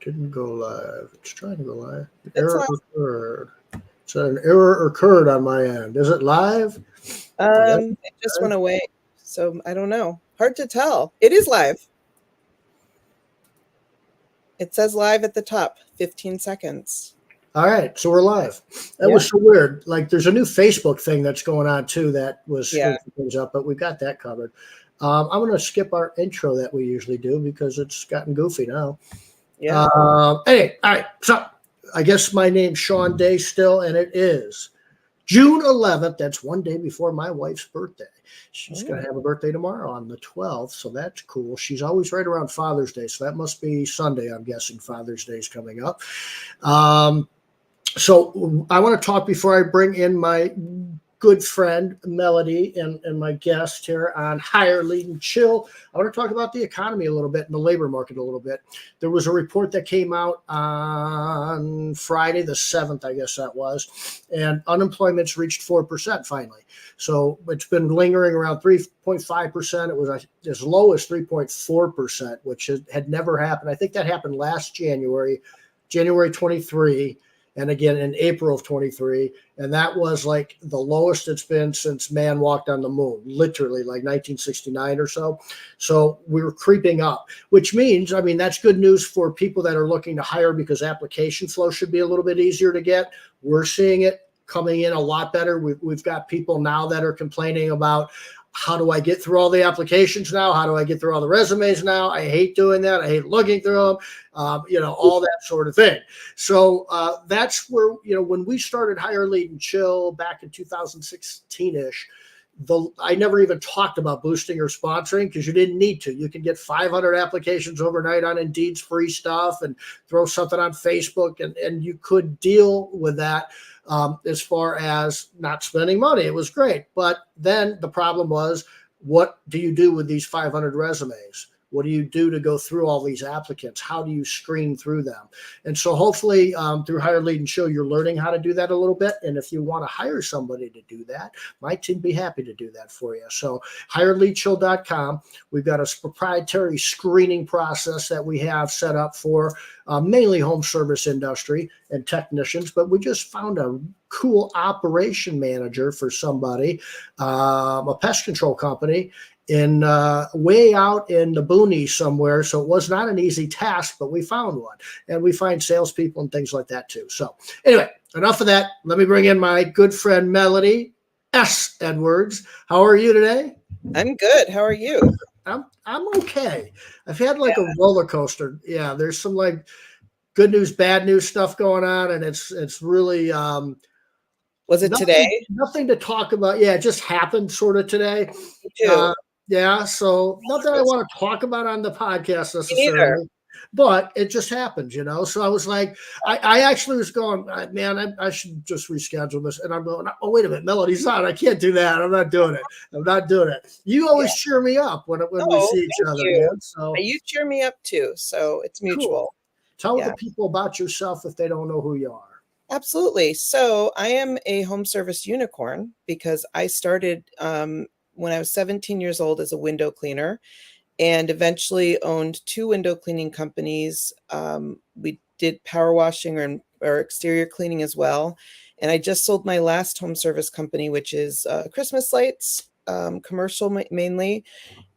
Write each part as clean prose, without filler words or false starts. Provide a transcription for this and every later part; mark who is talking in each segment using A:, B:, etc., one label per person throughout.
A: Didn't go live. It's trying to go live.
B: It's
A: Error
B: live.
A: occurred. So an error occurred on my end. Is it live?
B: It just went away. So I don't know. Hard to tell. It is live. It says live at the top, 15 seconds.
A: All right, so we're live. That
B: Yeah.
A: was so weird. Like, there's a new Facebook thing that's going on too that was screwing things up, but we got that covered. I'm going to skip our intro that we usually do because it's gotten goofy now.
B: Yeah.
A: Anyway, all right. So I guess my name's Shawn Day still, and it is June 11th. That's one day before my wife's birthday. She's going to have a birthday tomorrow on the 12th, so that's cool. She's always right around Father's Day, so that must be Sunday. I'm guessing Father's Day is coming up. So I want to talk before I bring in my good friend Melody and my guest here on Hire, Lead, and Chill. I want to talk about the economy a little bit and the labor market a little bit. There was a report that came out on Friday the 7th, I guess that was, and unemployment's reached 4% finally. So it's been lingering around 3.5%. It was as low as 3.4%, which had never happened. I think that happened last January 23. And again in April of 23, and that was like the lowest it's been since man walked on the moon, literally like 1969 or so. So we were creeping up, which means, I mean, that's good news for people that are looking to hire because application flow should be a little bit easier to get. We're seeing it coming in a lot better. We've got people now that are complaining about, how do I get through all the applications now? How do I get through all the resumes now? I hate doing that. I hate looking through them, all that sort of thing. So that's where, when we started Hire, Lead, and Chill back in 2016-ish, I never even talked about boosting or sponsoring because you didn't need to. You can get 500 applications overnight on Indeed's free stuff and throw something on Facebook, and you could deal with that. As far as not spending money, it was great. But then the problem was, what do you do with these 500 resumes? What do you do to go through all these applicants? How do you screen through them? And so hopefully through Hire, Lead, and Chill, you're learning how to do that a little bit. And if you want to hire somebody to do that, my team be happy to do that for you. So hireleadchill.com. We've got a proprietary screening process that we have set up for mainly home service industry and technicians, but we just found a cool operation manager for somebody, a pest control company in way out in the boonies somewhere. So it was not an easy task, but we found one, and we find salespeople and things like that too. So anyway, enough of that. Let me bring in my good friend, Melody S. Edwards. How are you today?
B: I'm good. How are you?
A: I'm okay. I've had like a roller coaster. Yeah. There's some like good news, bad news stuff going on. And it's really,
B: was it today?
A: Nothing to talk about. Yeah. It just happened sort of today.
B: Me too.
A: Yeah, so not that I want to talk about on the podcast necessarily, but it just happened, So I was like, I actually was going, man, I should just reschedule this. And I'm going, oh, wait a minute, Melody's on. I can't do that. I'm not doing it. You always cheer me up when we see each other, man. So
B: you cheer me up too. So it's mutual.
A: Cool. Tell the people about yourself if they don't know who you are.
B: Absolutely. So I am a home service unicorn because I started when I was 17 years old as a window cleaner, and eventually owned 2 window cleaning companies. We did power washing or exterior cleaning as well. And I just sold my last home service company, which is Christmas lights, commercial mainly.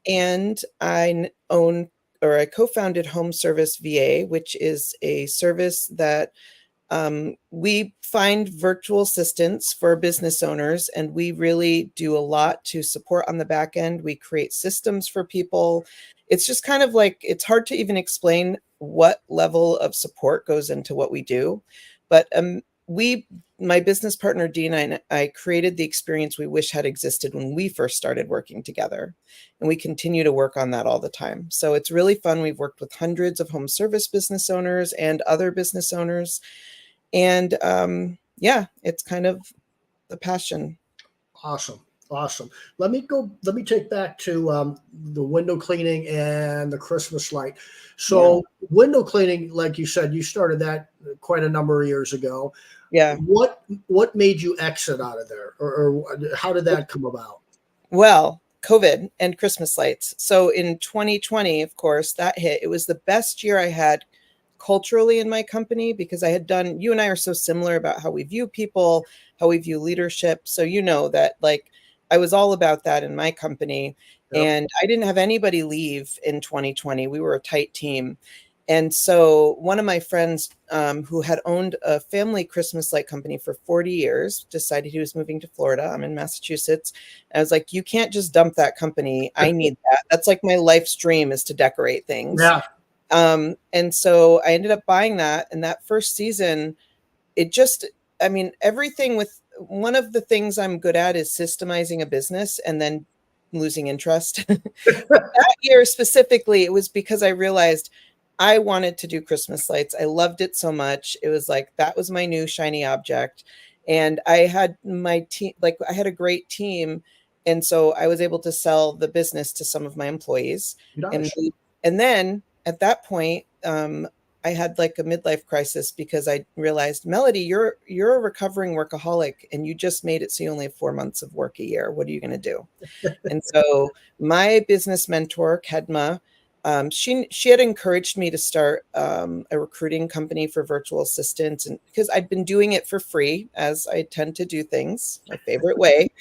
B: And I co-founded Home Service VA, which is a service that we find virtual assistants for business owners, and we really do a lot to support on the back end. We create systems for people. It's just kind of like, it's hard to even explain what level of support goes into what we do. But my business partner, Dina, and I created the experience we wish had existed when we first started working together. And we continue to work on that all the time. So it's really fun. We've worked with hundreds of home service business owners and other business owners. And it's kind of the passion.
A: Awesome. Let me take back to the window cleaning and the Christmas light. So window cleaning, like you said, you started that quite a number of years ago.
B: Yeah.
A: What made you exit out of there, or how did that come about?
B: Well, COVID and Christmas lights. So in 2020, of course, that hit. It was the best year I had culturally in my company, because you and I are so similar about how we view people, how we view leadership. So you know that like I was all about that in my company,
A: Yep.
B: and I didn't have anybody leave in 2020. We were a tight team. And so one of my friends who had owned a family Christmas light company for 40 years decided he was moving to Florida. I'm in Massachusetts. I was like, you can't just dump that company. I need that. That's like my life's dream, is to decorate things.
A: Yeah.
B: And so I ended up buying that. And that first season, it just, I mean, everything with one of the things I'm good at is systemizing a business and then losing interest. That year specifically, it was because I realized I wanted to do Christmas lights. I loved it so much. It was like, that was my new shiny object. And I had my team, like I had a great team. And so I was able to sell the business to some of my employees. And,
A: Nice.
B: and then at that point, I had like a midlife crisis, because I realized, Melody, you're a recovering workaholic, and you just made it so you only have 4 months of work a year. What are you going to do? And so my business mentor, Kedma, she had encouraged me to start a recruiting company for virtual assistants, and because I'd been doing it for free, as I tend to do things my favorite way.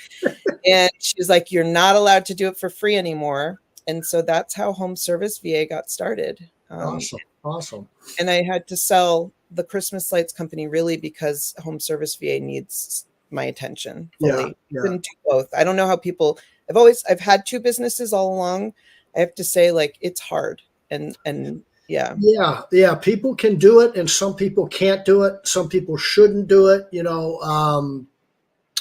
B: And she was like, "You're not allowed to do it for free anymore." And so that's how Home Service VA got started.
A: Awesome. Awesome.
B: And I had to sell the Christmas lights company really because Home Service VA needs my attention fully.
A: Yeah. Yeah.
B: Couldn't do both. I don't know how people. I've had two businesses all along. I have to say, like, it's hard, and yeah.
A: Yeah. People can do it, and some people can't do it. Some people shouldn't do it.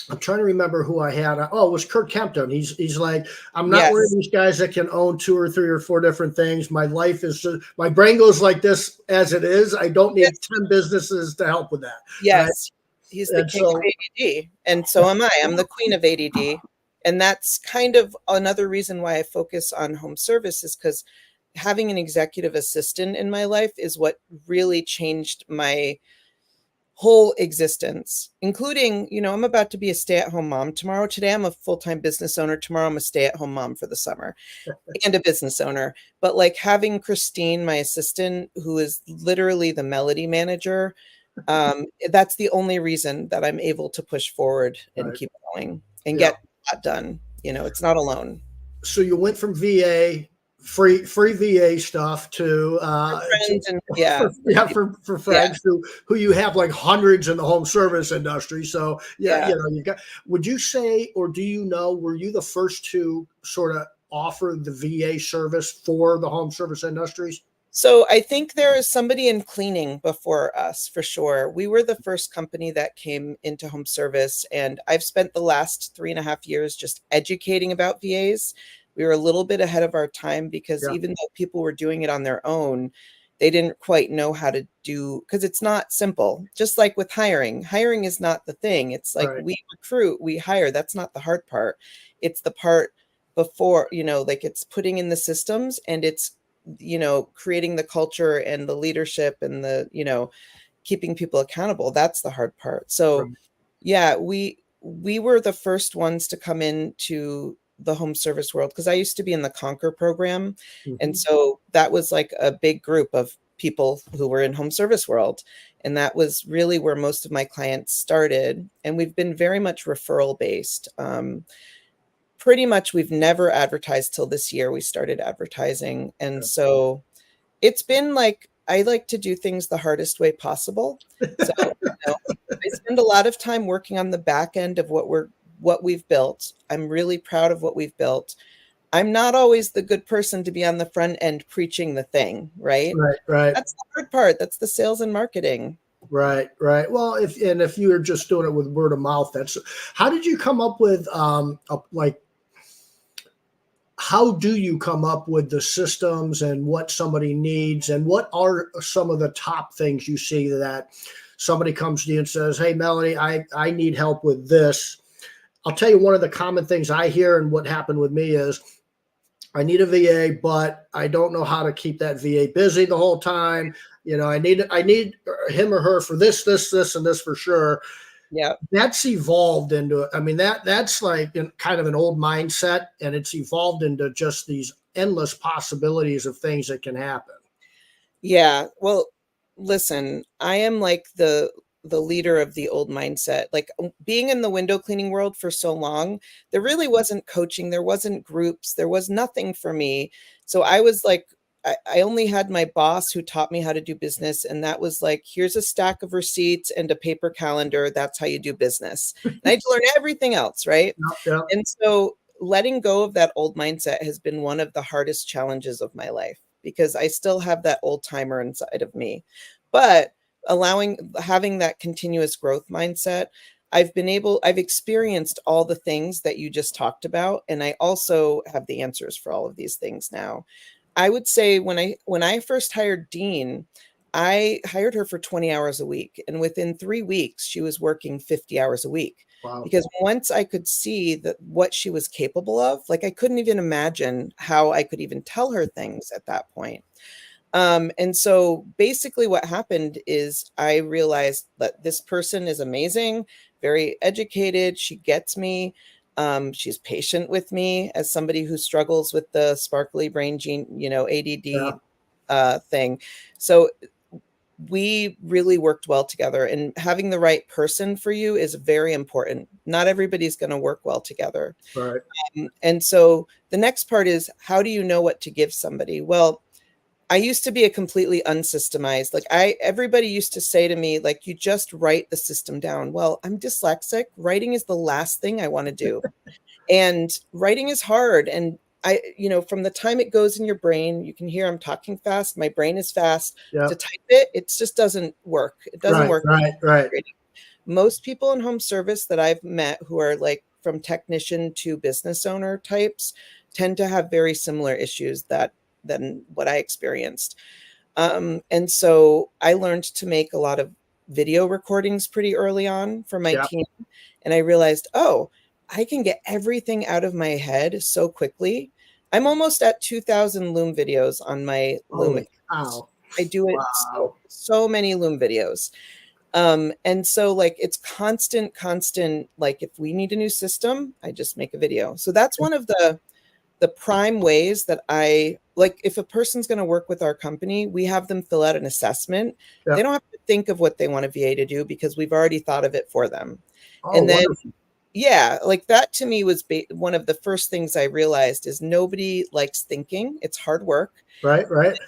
A: I'm trying to remember who I had. Oh, it was Kurt Kempton. He's like, I'm not one of
B: Yes.
A: these guys that can own 2 or 3 or 4 different things. My life is just, my brain goes like this as it is. I don't need 10 businesses to help with that. Right.
B: Yes. He's the
A: And
B: king of
A: so,
B: ADD, and so am I. I'm the queen of ADD, and that's kind of another reason why I focus on home service, is because having an executive assistant in my life is what really changed my whole existence, including, I'm about to be a stay-at-home mom tomorrow. Today, I'm a full-time business owner. Tomorrow, I'm a stay-at-home mom for the summer and a business owner. But like having Christine, my assistant, who is literally the melody manager, that's the only reason that I'm able to push forward and
A: right.
B: keep going and
A: Yeah.
B: get that done. It's not alone.
A: So you went from VA, free VA stuff to
B: Friends and yeah,
A: for friends who you have like hundreds in the home service industry. So
B: yeah.
A: you got. Would you say, or do you know, were you the first to sort of offer the VA service for the home service industries?
B: So I think there is somebody in cleaning before us, for sure. We were the first company that came into home service, and I've spent the last 3.5 years just educating about VAs. We were a little bit ahead of our time, because
A: Yeah.
B: even though people were doing it on their own, they didn't quite know how to do, because it's not simple. Just like with hiring is not the thing. It's like
A: Right.
B: we recruit, we hire. That's not the hard part. It's the part before, like it's putting in the systems, and it's creating the culture and the leadership and the, keeping people accountable. That's the hard part. So
A: Right.
B: yeah, we were the first ones to come into the home service world, because I used to be in the Conquer program. And
A: Mhm.
B: so that was like a big group of people who were in home service world. And that was really where most of my clients started. And we've been very much referral based. Pretty much we've never advertised till this year. We started advertising. And so it's been like, I like to do things the hardest way possible. So, I spend a lot of time working on the back end of what we've built. I'm really proud of what we've built. I'm not always the good person to be on the front end preaching the thing, right?
A: Right. Right.
B: That's the hard part. That's the sales and marketing.
A: Right, right. Well, if you were just doing it with word of mouth, that's how did you come up with how do you come up with the systems and what somebody needs, and what are some of the top things you see that somebody comes to you and says, "Hey, Melanie, I need help with this." I'll tell you one of the common things I hear, and what happened with me is I need a VA, but I don't know how to keep that VA busy the whole time. I need him or her for this, and this for sure.
B: Yeah.
A: That's evolved into, I mean, that's like kind of an old mindset, and it's evolved into just these endless possibilities of things that can happen.
B: Yeah. Well, Listen, I am like the leader of the old mindset. Like being in the window cleaning world for so long, there really wasn't coaching, there wasn't groups, there was nothing for me. So I was like, I only had my boss who taught me how to do business. And that was like, here's a stack of receipts and a paper calendar. That's how you do business. And I had to learn everything else, right?
A: Yep, yep.
B: And so letting go of that old mindset has been one of the hardest challenges of my life because I still have that old timer inside of me. But having that continuous growth mindset, I've experienced all the things that you just talked about. And I also have the answers for all of these things now. I would say when I first hired Dean, I hired her for 20 hours a week. And within 3 weeks, she was working 50 hours a week.
A: Wow.
B: Because once I could see that what she was capable of, like I couldn't even imagine how I could even tell her things at that point. And so basically what happened is I realized that this person is amazing, very educated. She gets me. She's patient with me as somebody who struggles with the sparkly brain gene,
A: Yeah.
B: ADD thing. So we really worked well together, and having the right person for you is very important. Not everybody's going to work well together.
A: Right.
B: And so the next part is, how do you know what to give somebody? Well, I used to be a completely unsystemized. Like everybody used to say to me, like, you just write the system down. Well, I'm dyslexic. Writing is the last thing I want to do. And writing is hard. And from the time it goes in your brain, you can hear I'm talking fast. My brain is fast. To
A: Yep.
B: type it, it just doesn't work. It doesn't
A: Right.
B: work.
A: Right. Right.
B: Most people in home service that I've met who are like from technician to business owner types tend to have very similar issues than what I experienced. And so I learned to make a lot of video recordings pretty early on for my
A: Yeah.
B: team. And I realized, oh, I can get everything out of my head so quickly. I'm almost at 2,000 Loom videos on my Loom
A: Holy
B: account.
A: cow.
B: I do it
A: Wow.
B: so many Loom videos. And so like it's constant, like if we need a new system, I just make a video. So that's one of the prime ways that I like. If a person's going to work with our company, we have them fill out an assessment. They
A: Yep.
B: don't have to think of what they want a VA to do because we've already thought of it for them.
A: Oh,
B: And then,
A: wonderful.
B: yeah, like that to me was one of the first things I realized is nobody likes thinking. It's hard work.
A: Right. Right.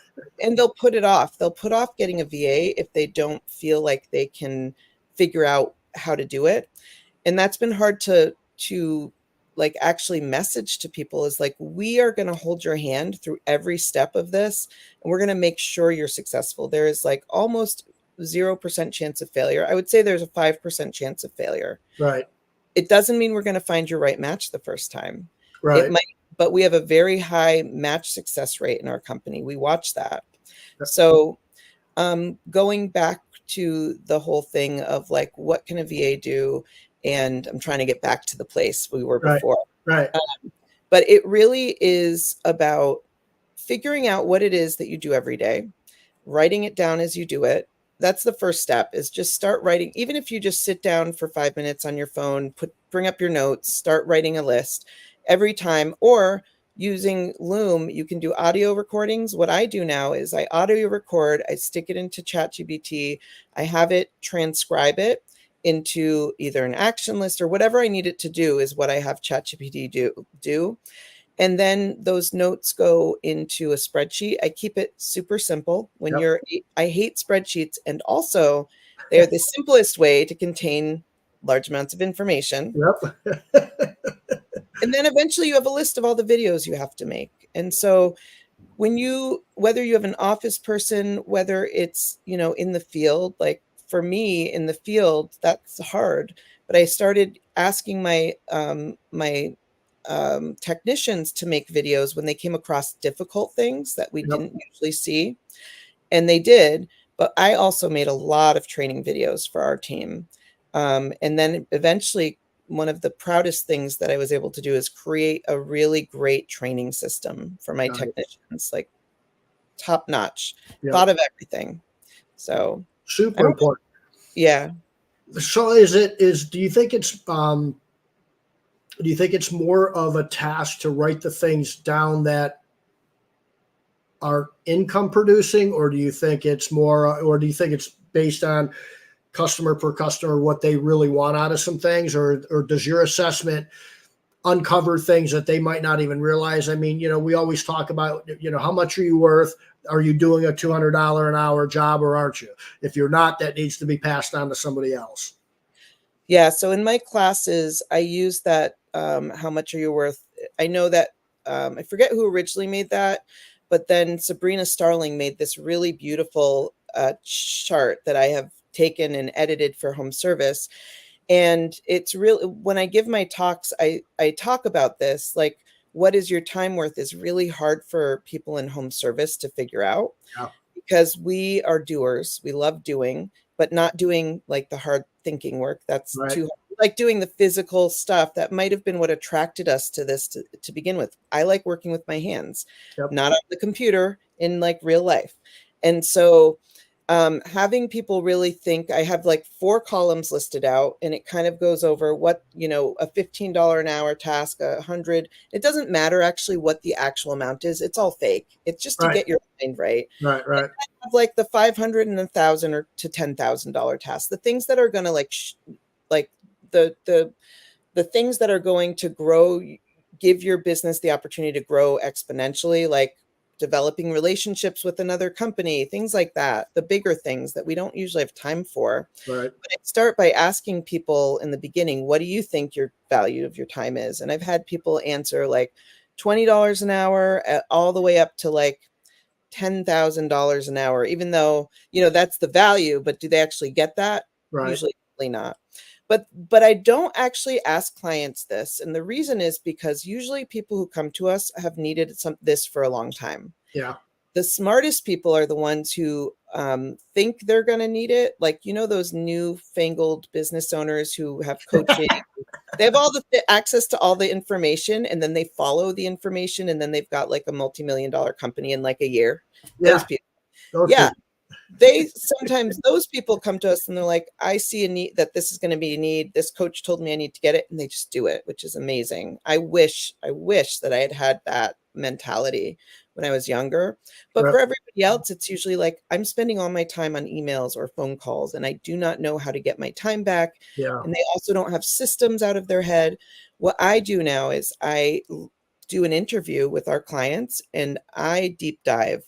B: And they'll put it off. They'll put off getting a VA if they don't feel like they can figure out how to do it. And that's been hard to like actually message to people, is like, we are going to hold your hand through every step of this, and we're going to make sure you're successful. There is like almost 0% chance of failure. I would say there's a 5% chance of failure.
A: Right.
B: It doesn't mean we're going to find your right match the first time. It
A: Right.
B: might, but we have a very high match success rate in our company. We watch that.
A: Yep.
B: So going back to the whole thing of like, what can a VA do? And I'm trying to get back to the place we were
A: Right.
B: before.
A: Right.
B: But it really is about figuring out what it is that you do every day, writing it down as you do it. That's the first step, is just start writing. Even if you just sit down for 5 minutes on your phone, bring up your notes, start writing a list every time. Or using Loom, you can do audio recordings. What I do now is I audio record, I stick it into ChatGPT, I have it transcribe it into either an action list or whatever I need it to do is what I have ChatGPT do. And then those notes go into a spreadsheet. I keep it super simple.
A: Yep.
B: I hate spreadsheets, and also they're the simplest way to contain large amounts of information.
A: Yep.
B: And then eventually you have a list of all the videos you have to make. And so whether you have an office person, whether it's, in the field, like for me in the field, that's hard. But I started asking my technicians to make videos when they came across difficult things that we
A: Yep.
B: didn't usually see. And they did. But I also made a lot of training videos for our team. And then eventually, one of the proudest things that I was able to do is create a really great training system for my
A: Nice.
B: technicians, like top notch,
A: Yep.
B: thought of everything. So I
A: Super
B: don't,
A: important.
B: yeah.
A: So do you think it's more of a task to write the things down that are income producing, or do you think it's more, or do you think it's based on customer per customer, what they really want out of some things, or does your assessment uncover things that they might not even realize? I mean, we always talk about, how much are you worth? Are you doing a $200 an hour job, or aren't you? If you're not, that needs to be passed on to somebody else.
B: Yeah. So in my classes, I use that. How much are you worth? I know that I forget who originally made that, but then Sabrina Starling made this really beautiful chart that I have taken and edited for home service. And it's really, when I give my talks, I talk about this, like, what is your time worth is really hard for people in home service to figure out,
A: Yeah.
B: because we are doers. We love doing, but not doing like the hard thinking work. That's
A: Right.
B: too hard. Like doing the physical stuff that might have been what attracted us to this to begin with. I like working with my hands,
A: Yep.
B: not on the computer, in like real life. And so having people really think, I have like 4 columns listed out, and it kind of goes over what, a $15 an hour task, 100. It doesn't matter actually what the actual amount is. It's all fake. It's just to
A: Right.
B: get your mind right.
A: Right. Right.
B: Have like the 500 and 1,000 or to $10,000 tasks, the things that are going to like the things that are going to grow, give your business the opportunity to grow exponentially, like developing relationships with another company, things like that, the bigger things that we don't usually have time for.
A: Right.
B: But I start by asking people in the beginning, what do you think your value of your time is? And I've had people answer like $20 an hour, all the way up to like $10,000 an hour, even though, that's the value, but do they actually get that?
A: Right.
B: Usually not. But I don't actually ask clients this. And the reason is because usually people who come to us have needed this for a long time.
A: Yeah.
B: The smartest people are the ones who think they're going to need it. Like, those newfangled business owners who have coaching. They have all the access to all the information, and then they follow the information, and then they've got like a multi-million-dollar company in like a year.
A: Yeah.
B: Those people.
A: Those
B: Yeah.
A: people.
B: Sometimes those people come to us and they're like, I see a need, that this is going to be a need. This coach told me I need to get it. And they just do it, which is amazing. I wish that I had that mentality when I was younger. But for everybody else, it's usually like, I'm spending all my time on emails or phone calls, and I do not know how to get my time back.
A: Yeah.
B: And they also don't have systems out of their head. What I do now is I do an interview with our clients, and I deep dive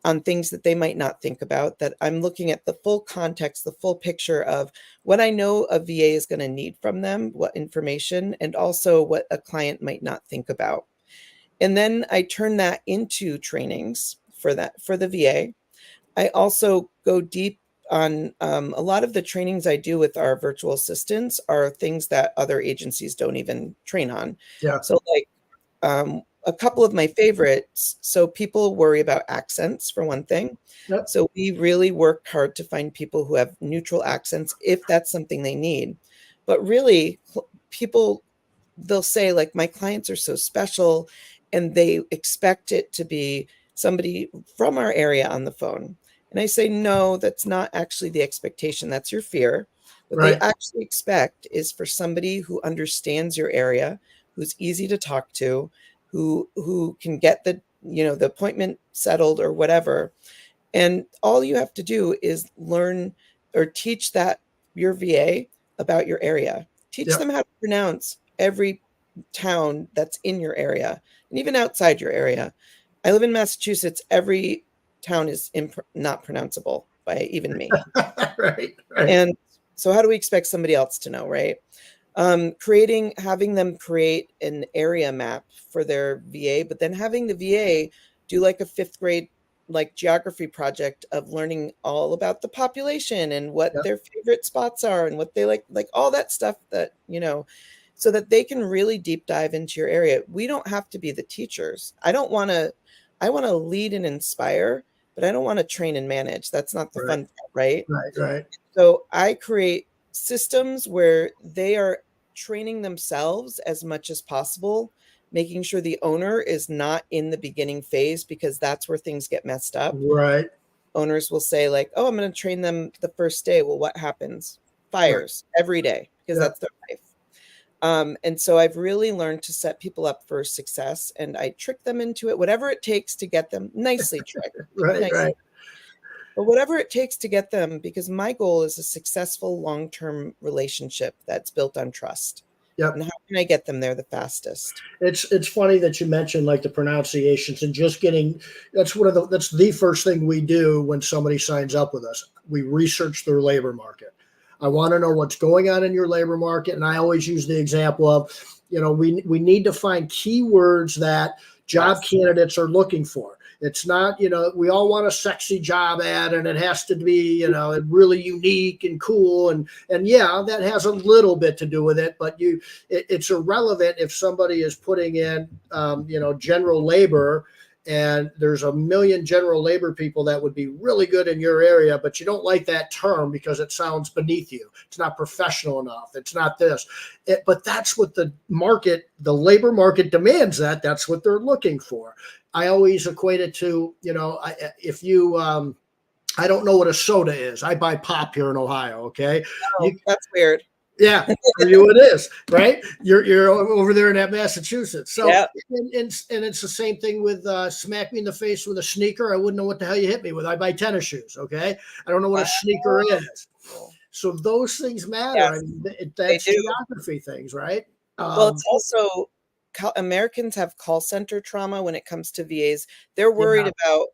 B: on things that they might not think about, that I'm looking at the full context, the full picture of what I know a VA is going to need from them, what information, and also what a client might not think about. And then I turn that into trainings for the VA. I also go deep on a lot of the trainings I do with our virtual assistants are things that other agencies don't even train on.
A: Yeah.
B: So like a couple of my favorites. So people worry about accents, for one thing.
A: Yep.
B: So we really work hard to find people who have neutral accents if that's something they need. But really, people, they'll say like, my clients are so special, and they expect it to be somebody from our area on the phone. And I say, no, that's not actually the expectation. That's your fear. What they
A: Right.
B: actually expect is for somebody who understands your area, who's easy to talk to, who can get the appointment settled or whatever. And all you have to do is learn or teach that your VA about your area. Teach
A: Yep.
B: them how to pronounce every town that's in your area and even outside your area. I live in Massachusetts. Every town is not pronounceable by even me.
A: Right.
B: And so how do we expect somebody else to know, right? Having them create an area map for their VA, but then having the VA do like a 5th grade like geography project of learning all about the population and what
A: Yep.
B: their favorite spots are and what they like all that stuff that, so that they can really deep dive into your area. We don't have to be the teachers. I want to lead and inspire, but I don't want to train and manage. That's not the fun part, right?
A: Right.
B: So I create systems where they are training themselves as much as possible, making sure the owner is not in the beginning phase, because that's where things get messed up.
A: Right.
B: Owners will say like, oh, I'm going to train them the first day. Well, what happens? Fires every day, because
A: Yeah.
B: that's their life. And so I've really learned to set people up for success, and I trick them into it, whatever it takes to get them nicely tricked,
A: Right,
B: nicely,
A: right.
B: but whatever it takes to get them, because my goal is a successful long-term relationship that's built on trust.
A: Yep.
B: And how can I get them there the fastest?
A: It's funny that you mentioned like the pronunciations and just getting that's the first thing we do when somebody signs up with us. We research their labor market. I want to know what's going on in your labor market, and I always use the example of, we need to find keywords that job
B: Yes.
A: candidates are looking for. It's not, we all want a sexy job ad and it has to be, really unique and cool. And yeah, that has a little bit to do with it, but it's irrelevant if somebody is putting in, general labor, and there's a million general labor people that would be really good in your area, but you don't like that term because it sounds beneath you. It's not professional enough. It's not this. But that's what the labor market demands. That's what they're looking for. I always equate it to, if you, I don't know what a soda is. I buy pop here in Ohio. Okay.
B: Oh, that's weird.
A: Yeah, for you it is, right? You're over there in that Massachusetts. So,
B: Yeah.
A: and it's the same thing with smack me in the face with a sneaker. I wouldn't know what the hell you hit me with. I buy tennis shoes. Okay, I don't know what a sneaker is. So those things matter. I
B: Yes,
A: mean,
B: they
A: that's
B: do.
A: geography things, right?
B: Well, it's also Americans have call center trauma when it comes to VAs. They're worried
A: Yeah,
B: about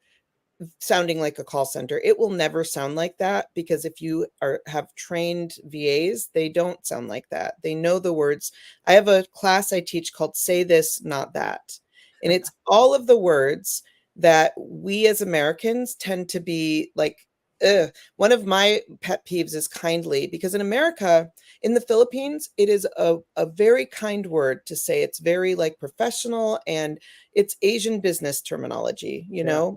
B: sounding like a call center. It will never sound like that, because if you have trained VAs, they don't sound like that. They know the words. I have a class I teach called Say This, Not That. And it's all of the words that we as Americans tend to be like, ugh. One of my pet peeves is kindly, because in America, in the Philippines, it is a very kind word to say. It's very like professional, and it's Asian business terminology,
A: yeah,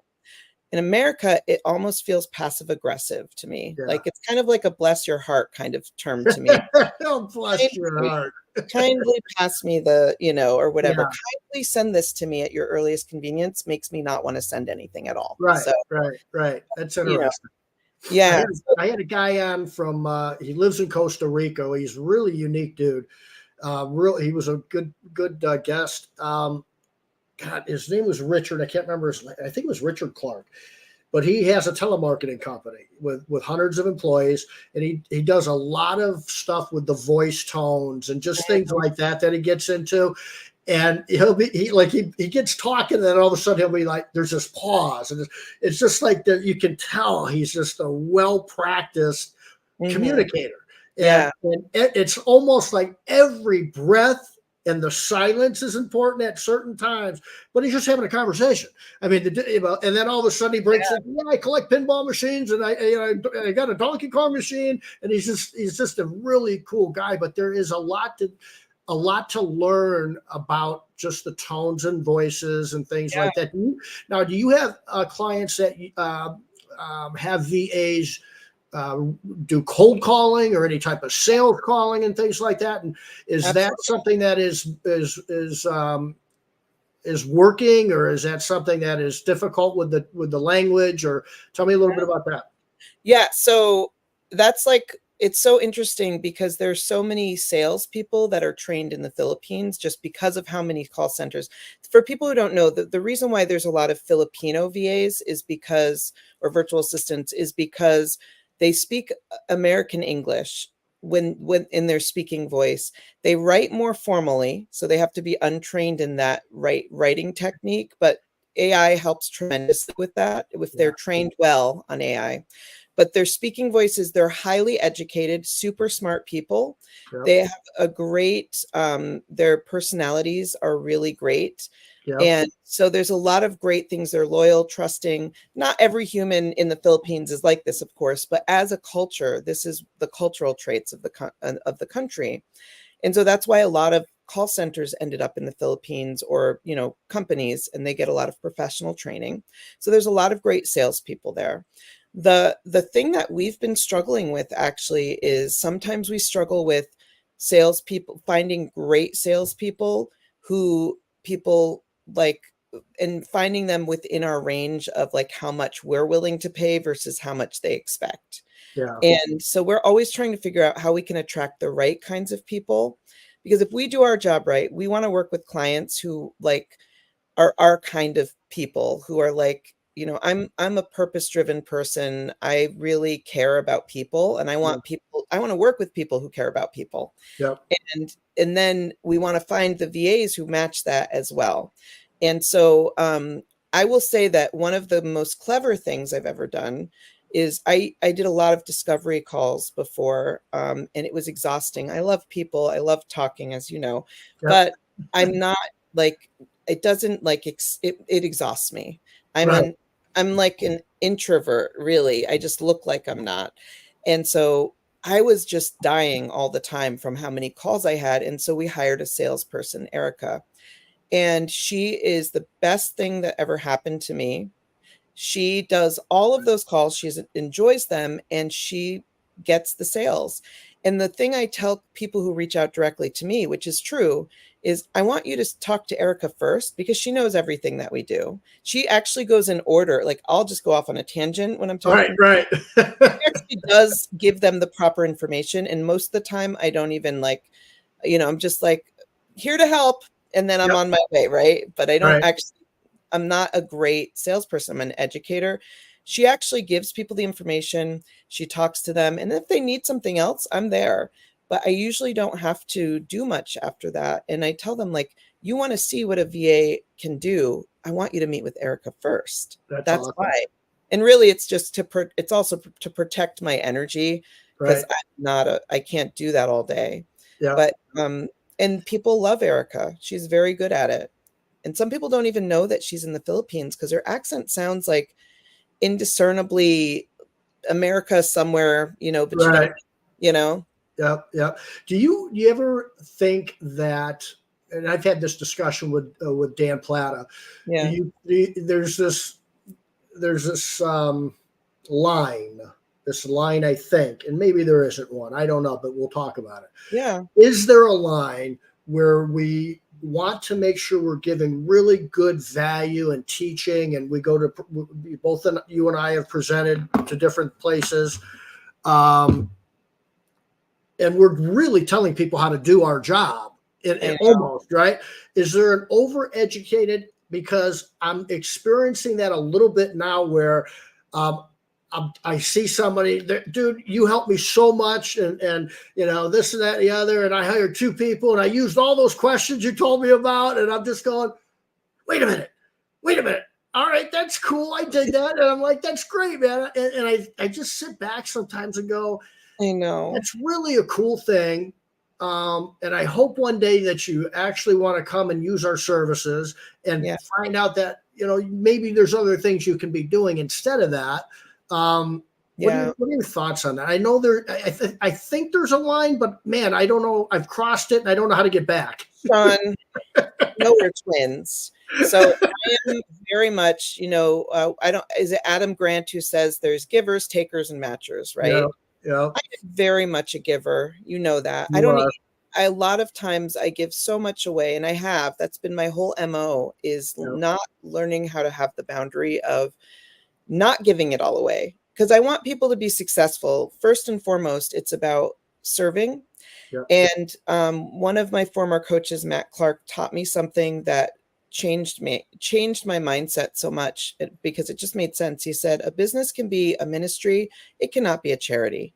B: In America, it almost feels passive aggressive to me.
A: yeah.
B: Like it's kind of like a bless your heart kind of term to me.
A: Oh, bless your
B: Kindly,
A: heart.
B: kindly pass me or whatever.
A: Yeah,
B: Kindly send this to me at your earliest convenience makes me not want to send anything at all.
A: right,
B: So,
A: right, right. That's
B: you know,
A: interesting. I
B: yeah.
A: had I had a guy on from he lives in Costa Rica. He's a really unique dude. He was a good guest. God, his name was Richard. I can't remember I think it was Richard Clark. But he has a telemarketing company with hundreds of employees, and he does a lot of stuff with the voice tones and just things like that he gets into. And he gets talking, and then all of a sudden he'll be like, there's this pause, and it's just like that. You can tell he's just a well practiced
B: Mhm.
A: communicator,
B: Yeah.
A: and it's almost like every breath and the silence is important at certain times, but he's just having a conversation. I mean, and then all of a sudden he breaks in. Yeah, I collect pinball machines, and I got a Donkey Kong machine, and he's just a really cool guy. But there is a lot to learn about just the tones and voices and things
B: Yeah.
A: like that. Now, do you have clients that have VAs do cold calling or any type of sales calling and things like that? And is that
B: Absolutely.
A: something that is working, or is that something that is difficult with the language? Or tell me a little bit about that.
B: Yeah, so that's like it's so interesting because there's so many salespeople that are trained in the Philippines just because of how many call centers. For people who don't know, the reason why there's a lot of Filipino VAs is because, or virtual assistants, is because they speak American English when in their speaking voice. They write more formally, so they have to be untrained in that writing technique, but AI helps tremendously with that if they're
A: Yeah.
B: trained well on AI. But their speaking voices, they're highly educated, super smart people.
A: Yep.
B: They have a great, their personalities are really great.
A: Yep.
B: And so there's a lot of great things. They're loyal, trusting. Not every human in the Philippines is like this, of course, but as a culture, this is the cultural traits of the country. And so that's why a lot of call centers ended up in the Philippines, or, companies, and they get a lot of professional training. So there's a lot of great salespeople there. The thing that we've been struggling with actually is sometimes we struggle with salespeople, finding great salespeople who people like, and finding them within our range of like how much we're willing to pay versus how much they expect.
A: Yeah.
B: And so we're always trying to figure out how we can attract the right kinds of people. because if we do our job right, we want to work with clients who like are our kind of people, who are like, I'm a purpose-driven person. I really care about people, and
A: Yeah.
B: I want to work with people who care about people.
A: Yep.
B: And then we want to find the VAs who match that as well. And so I will say that one of the most clever things I've ever done is I did a lot of discovery calls before, and it was exhausting. I love people. I love talking, as you know,
A: Yep.
B: but I'm not like, it doesn't like, it exhausts me. I'm
A: Right.
B: an, I'm like an introvert, really. I just look like I'm not. And so I was just dying all the time from how many calls I had. And so we hired a salesperson, Erica, and she is the best thing that ever happened to me. She does all of those calls, she enjoys them, and she gets the sales. And the thing I tell people who reach out directly to me, which is true, is I want you to talk to Erica first because she knows everything that we do. She actually goes in order. Like, I'll just go off on a tangent when I'm
A: Right.
B: talking.
A: Right.
B: She actually does give them the proper information. And most of the time, I don't even like, I'm just like, here to help. And then I'm
A: Yep.
B: on my way. Right. But I don't
A: Right.
B: actually, I'm not a great salesperson. I'm an educator. She actually gives people the information. She talks to them. And if they need something else, I'm there. But I usually don't have to do much after that. And I tell them, like, you want to see what a VA can do, I want you to meet with Erica first.
A: That's
B: That's
A: awesome.
B: why. And really, it's just it's also to protect my energy, because
A: Right.
B: I can't do that all day.
A: Yeah.
B: But and people love Erica. She's very good at it. And some people don't even know that she's in the Philippines because her accent sounds like indiscernibly America somewhere, but you don't,
A: Right.
B: you know.
A: Yep. Yep. Do you ever think that? And I've had this discussion with Dan Plata.
B: Yeah.
A: There's this line, I think, and maybe there isn't one. I don't know, but we'll talk about it.
B: Yeah.
A: Is there a line where we want to make sure we're giving really good value and teaching, and we go to both you and I have presented to different places, and we're really telling people how to do our job,
B: I
A: and
B: know.
A: almost right? Is there an overeducated? Because I'm experiencing that a little bit now, where um, I see somebody, dude, you helped me so much, and this and that and the other, and I hired two people, and I used all those questions you told me about, and I'm just going, wait a minute, wait a minute. All right, that's cool. I did that, and I'm like, that's great, man. And I just sit back sometimes and go,
B: I know.
A: that's really a cool thing. And I hope one day that you actually want to come and use our services and
B: Yeah.
A: find out that, maybe there's other things you can be doing instead of that.
B: Yeah.
A: What are your thoughts on that? I know I think there's a line, but man, I don't know. I've crossed it and I don't know how to get back.
B: Shawn, no, we're twins. So I am very much, I don't, is it Adam Grant who says there's givers, takers, and matchers,
A: Yeah.
B: right?
A: Yeah.
B: I am very much a giver. You know that. I
A: You
B: don't,
A: are.
B: a lot of times I give so much away, and I have. That's been my whole MO, is
A: Yeah.
B: not learning how to have the boundary of not giving it all away. Because I want people to be successful. First and foremost, it's about serving.
A: Yeah.
B: And one of my former coaches, Matt Clark, taught me something that changed my mindset so much, because it just made sense. He said, a business can be a ministry, it cannot be a charity.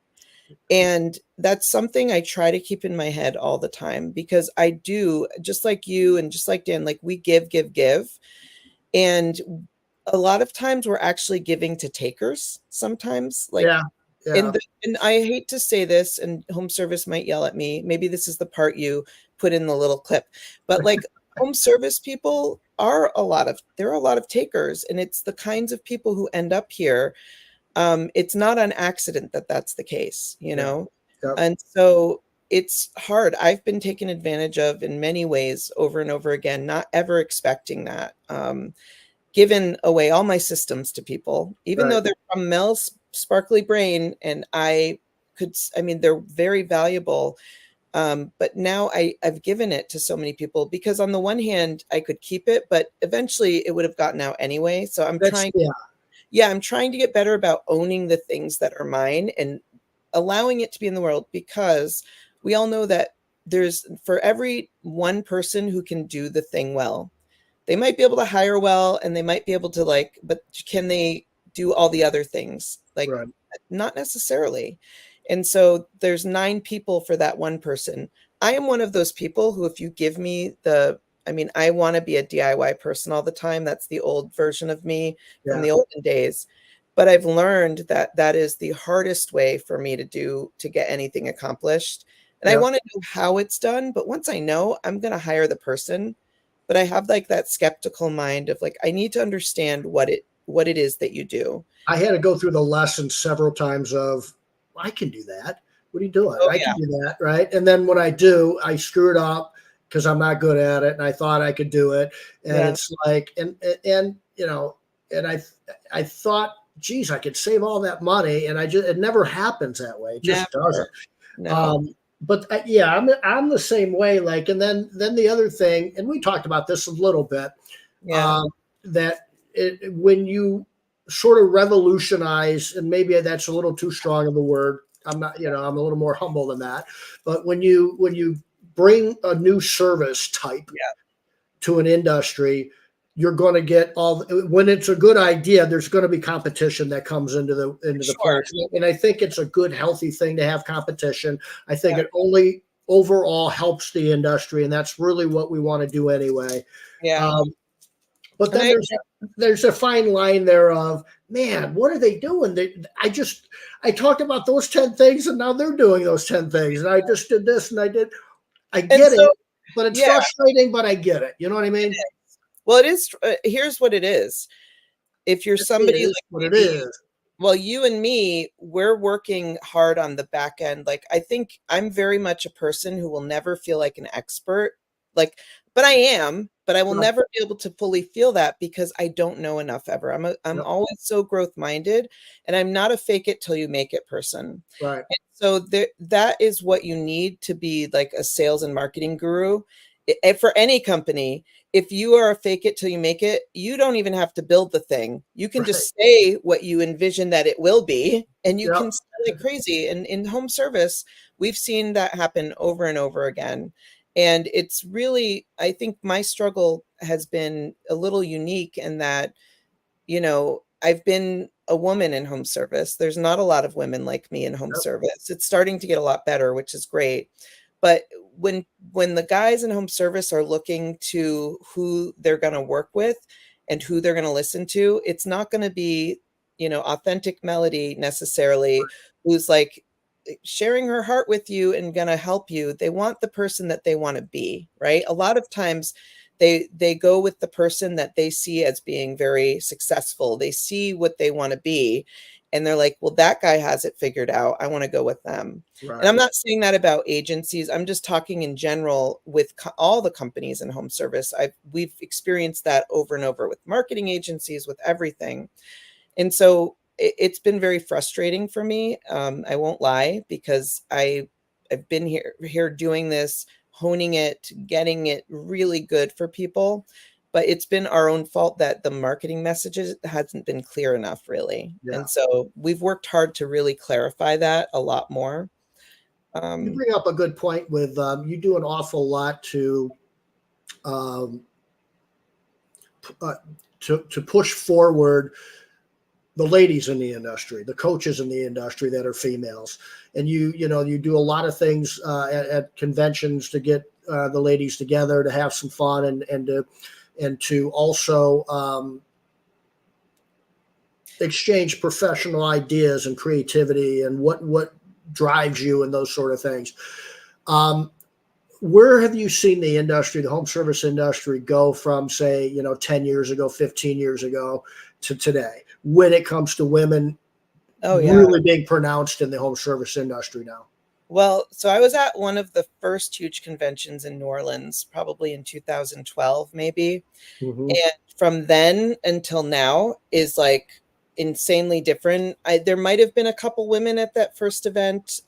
B: And that's something I try to keep in my head all the time, because I do, just like you and just like Dan, like, we give, give, give. And a lot of times we're actually giving to takers sometimes. Like,
A: Yeah. Yeah.
B: and I hate to say this, and home service might yell at me. Maybe this is the part you put in the little clip, but like, home service people there are a lot of takers, and it's the kinds of people who end up here. It's not an accident that that's the case,
A: Yeah. Yeah.
B: and so it's hard. I've been taken advantage of in many ways over and over again, not ever expecting that. Given away all my systems to people, even
A: Right.
B: though they're from Mel's sparkly brain, and they're very valuable. But now I've given it to so many people, because on the one hand, I could keep it, but eventually it would have gotten out anyway. So I'm trying to get better about owning the things that are mine and allowing it to be in the world, because we all know that there's for every one person who can do the thing well, they might be able to hire well and they might be able to like, but can they do all the other things? Like,
A: Right.
B: not necessarily. And so there's 9 people for that one person. I am one of those people who, if you give me I mean, I want to be a DIY person all the time. That's the old version of me from
A: Yeah.
B: the olden days. But I've learned that that is the hardest way for me to get anything accomplished. And I
A: Yeah.
B: want to know how it's done, but once I know, I'm going to hire the person. But I have like that skeptical mind of like, I need to understand what it is that you do.
A: I had to go through the lesson several times of, I can do that. What are you doing?
B: Oh
A: I
B: yeah.
A: can do that. Right. And then when I do, I screw it up because I'm not good at it. And I thought I could do it. And
B: Yeah.
A: it's like, and, you know, and I thought, geez, I could save all that money. And it never happens that way. It just doesn't.
B: Never. No.
A: But yeah, I'm the same way. Like, and then the other thing, and we talked about this a little bit,
B: Yeah.
A: um, that when you sort of revolutionize, and maybe that's a little too strong of a word. I'm not, I'm a little more humble than that. But when you bring a new service type
B: Yeah.
A: to an industry, you're going to get when it's a good idea, there's going to be competition that comes into the
B: Sure.
A: place. And I think it's a good, healthy thing to have competition. I think
B: Yeah.
A: it only overall helps the industry, and that's really what we want to do anyway.
B: Yeah.
A: But
B: And
A: then there's a fine line there of, man, what are they doing? I talked about those 10 things and now they're doing those 10 things. And I just did this and I
B: and
A: get
B: so
A: it, but it's
B: yeah,
A: frustrating, but I get it. You know what I mean?
B: well, it is. Here's what it is. If you're
A: It
B: somebody
A: is
B: like
A: what it
B: maybe,
A: is.
B: well, you and me, we're working hard on the back end. Like, I think I'm very much a person who will never feel like an expert. Like, but I am, but I will
A: Right.
B: never be able to fully feel that because I don't know enough ever. I'm
A: Yep.
B: always so growth minded, and I'm not a fake it till you make it person.
A: Right.
B: And so that is what you need to be like a sales and marketing guru. For any company, if you are a fake it till you make it, you don't even have to build the thing. You can
A: Right.
B: just say what you envision that it will be, and you
A: Yep.
B: can sell like crazy. And in home service, we've seen that happen over and over again. And it's really, I think my struggle has been a little unique in that, I've been a woman in home service. There's not a lot of women like me in home
A: Yep.
B: service. It's starting to get a lot better, which is great. But when the guys in home service are looking to who they're going to work with and who they're going to listen to, it's not going to be, authentic Melody necessarily, who's like sharing her heart with you and going to help you. They want the person that they want to be, right? A lot of times they go with the person that they see as being very successful. They see what they want to be, and they're like, well, that guy has it figured out. I want to go with them. And I'm
A: Right.
B: not saying that about agencies. I'm just talking in general with all the companies in home service. We've experienced that over and over with marketing agencies, with everything. And so it's been very frustrating for me. I won't lie, because I've been here doing this, honing it, getting it really good for people. But it's been our own fault that the marketing messages hasn't been clear enough, really.
A: Yeah.
B: And so we've worked hard to really clarify that a lot more.
A: You bring up a good point with you do an awful lot um, uh, to push forward the ladies in the industry, the coaches in the industry that are females, and you do a lot of things at conventions to get the ladies together to have some fun and to also exchange professional ideas and creativity and what drives you and those sort of things. Um, where have you seen the industry, the home service industry, go from, say, 10 years ago, 15 years ago to today when it comes to women
B: Oh, yeah.
A: really being pronounced in the home service industry now?
B: Well, so I was at one of the first huge conventions in New Orleans, probably in 2012, maybe.
A: Mm-hmm.
B: And from then until now is like insanely different. There might have been a couple women at that first event,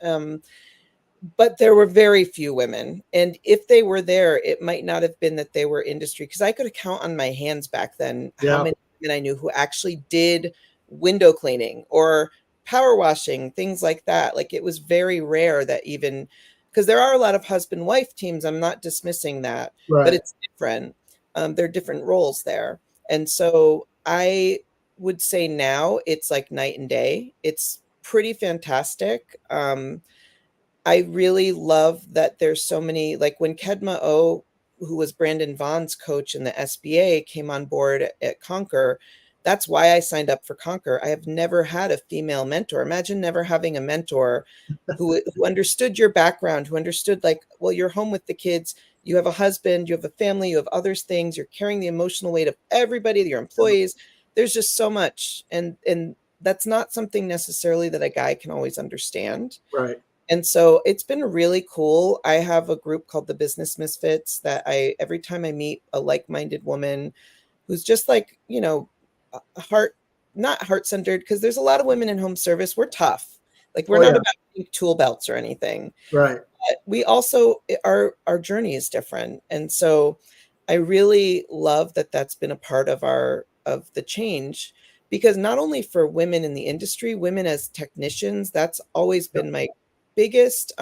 B: but there were very few women. And if they were there, it might not have been that they were industry, because I could count on my hands back then how
A: Yeah.
B: many women I knew who actually did window cleaning or power washing, things like that. Like, it was very rare that even because there are a lot of husband-wife teams. I'm not dismissing that, but
A: Right.
B: it's different. There are different roles there. And so I would say now it's like night and day. It's pretty fantastic. I really love that there's so many, like when Kedma O, who was Brandon Vaughn's coach in the SBA, came on board at Conquer. That's why I signed up for Conquer. I have never had a female mentor. Imagine never having a mentor who understood your background, who understood like, well, you're home with the kids, you have a husband, you have a family, you have other things, you're carrying the emotional weight of everybody, your employees. There's just so much. And that's not something necessarily that a guy can always understand.
A: Right.
B: And so it's been really cool. I have a group called the Business Misfits that every time I meet a like-minded woman who's just like, heart, not heart-centered, because there's a lot of women in home service. We're tough. Like we're
A: Oh
B: not
A: yeah.
B: about tool belts or anything.
A: Right.
B: But we also, our journey is different. And so I really love that that's been a part of of the change, because not only for women in the industry, women as technicians, that's always
A: Yep.
B: been my biggest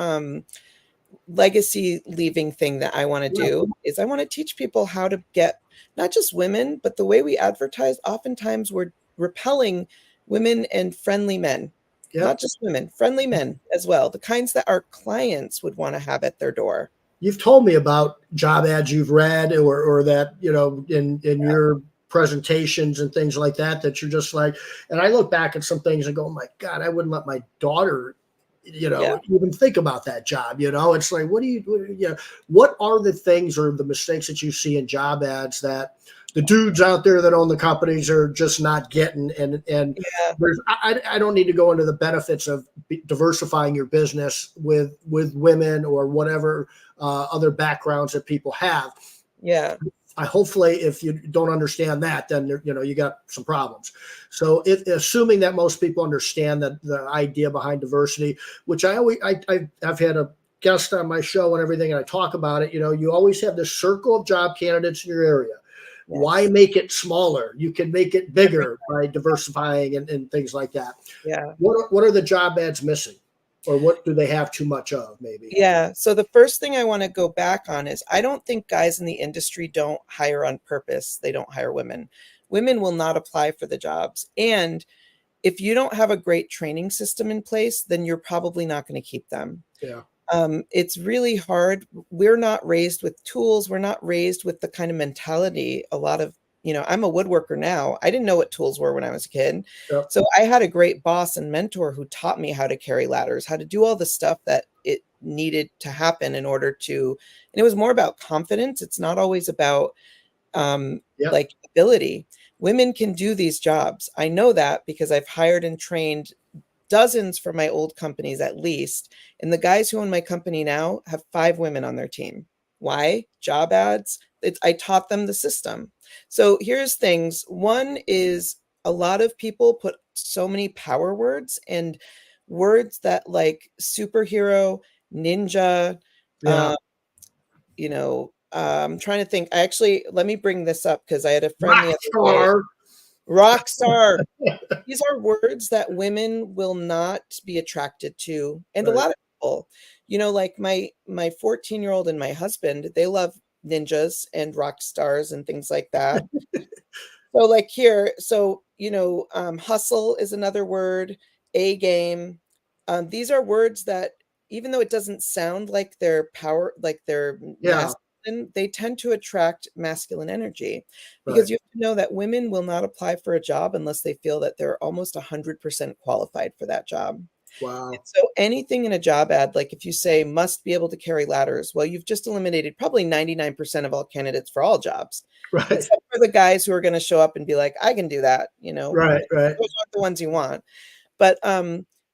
B: legacy leaving thing that I want to
A: Right.
B: do is I want to teach people how to get not just women, but the way we advertise, oftentimes we're repelling women and friendly men, not
A: Yep.
B: just women, friendly men as well, the kinds that our clients would want to have at their door.
A: You've told me about job ads you've read, or that, in your presentations and things like that, that you're just like, and I look back at some things and go, oh my God, I wouldn't let my daughter,
B: Yeah.
A: even think about that job. It's like, what are the things or the mistakes that you see in job ads that the dudes out there that own the companies are just not getting? And
B: Yeah.
A: I don't need to go into the benefits of diversifying your business with women or whatever other backgrounds that people have.
B: Yeah.
A: Hopefully, if you don't understand that, then you got some problems. So, assuming that most people understand that the idea behind diversity, which I've had a guest on my show and everything, and I talk about it. You always have this circle of job candidates in your area. Why
B: Yes.
A: make it smaller? You can make it bigger by diversifying and things like that.
B: Yeah.
A: What are the job ads missing, or what do they have too much of? Maybe.
B: Yeah. So the first thing I want to go back on is I don't think guys in the industry don't hire on purpose. They don't hire women. Women will not apply for the jobs. And if you don't have a great training system in place, then you're probably not going to keep them.
A: Yeah.
B: It's really hard. We're not raised with tools. We're not raised with the kind of mentality. A lot of, I'm a woodworker now. I didn't know what tools were when I was a kid.
A: Yep.
B: So I had a great boss and mentor who taught me how to carry ladders, how to do all the stuff that it needed to happen in order to, and it was more about confidence. It's not always about
A: Yep.
B: like ability. Women can do these jobs. I know that because I've hired and trained dozens for my old companies at least. And the guys who own my company now have 5 women on their team. Why? Job ads. I taught them the system. So here's things. One is a lot of people put so many power words and words that like superhero, ninja,
A: Yeah.
B: I'm trying to think. Let me bring this up because I had a friend the
A: Rock
B: other day.
A: star.
B: Rock star. These are words that women will not be attracted to. And a
A: Right.
B: lot of people, like my 14-year-old and my husband, they love ninjas and rock stars and things like that. So like here, hustle is another word, A game. These are words that even though it doesn't sound like they're like they're
A: Yeah.
B: masculine, they tend to attract masculine energy because
A: Right.
B: you have to know that women will not apply for a job unless they feel that they're almost 100% qualified for that job. And
A: Wow.
B: so anything in a job ad, like if you say must be able to carry ladders, well, you've just eliminated probably 99% of all candidates for all jobs,
A: Right.
B: except for the guys who are going to show up and be like, I can do that.
A: Right. Right.
B: Those aren't the ones you want. But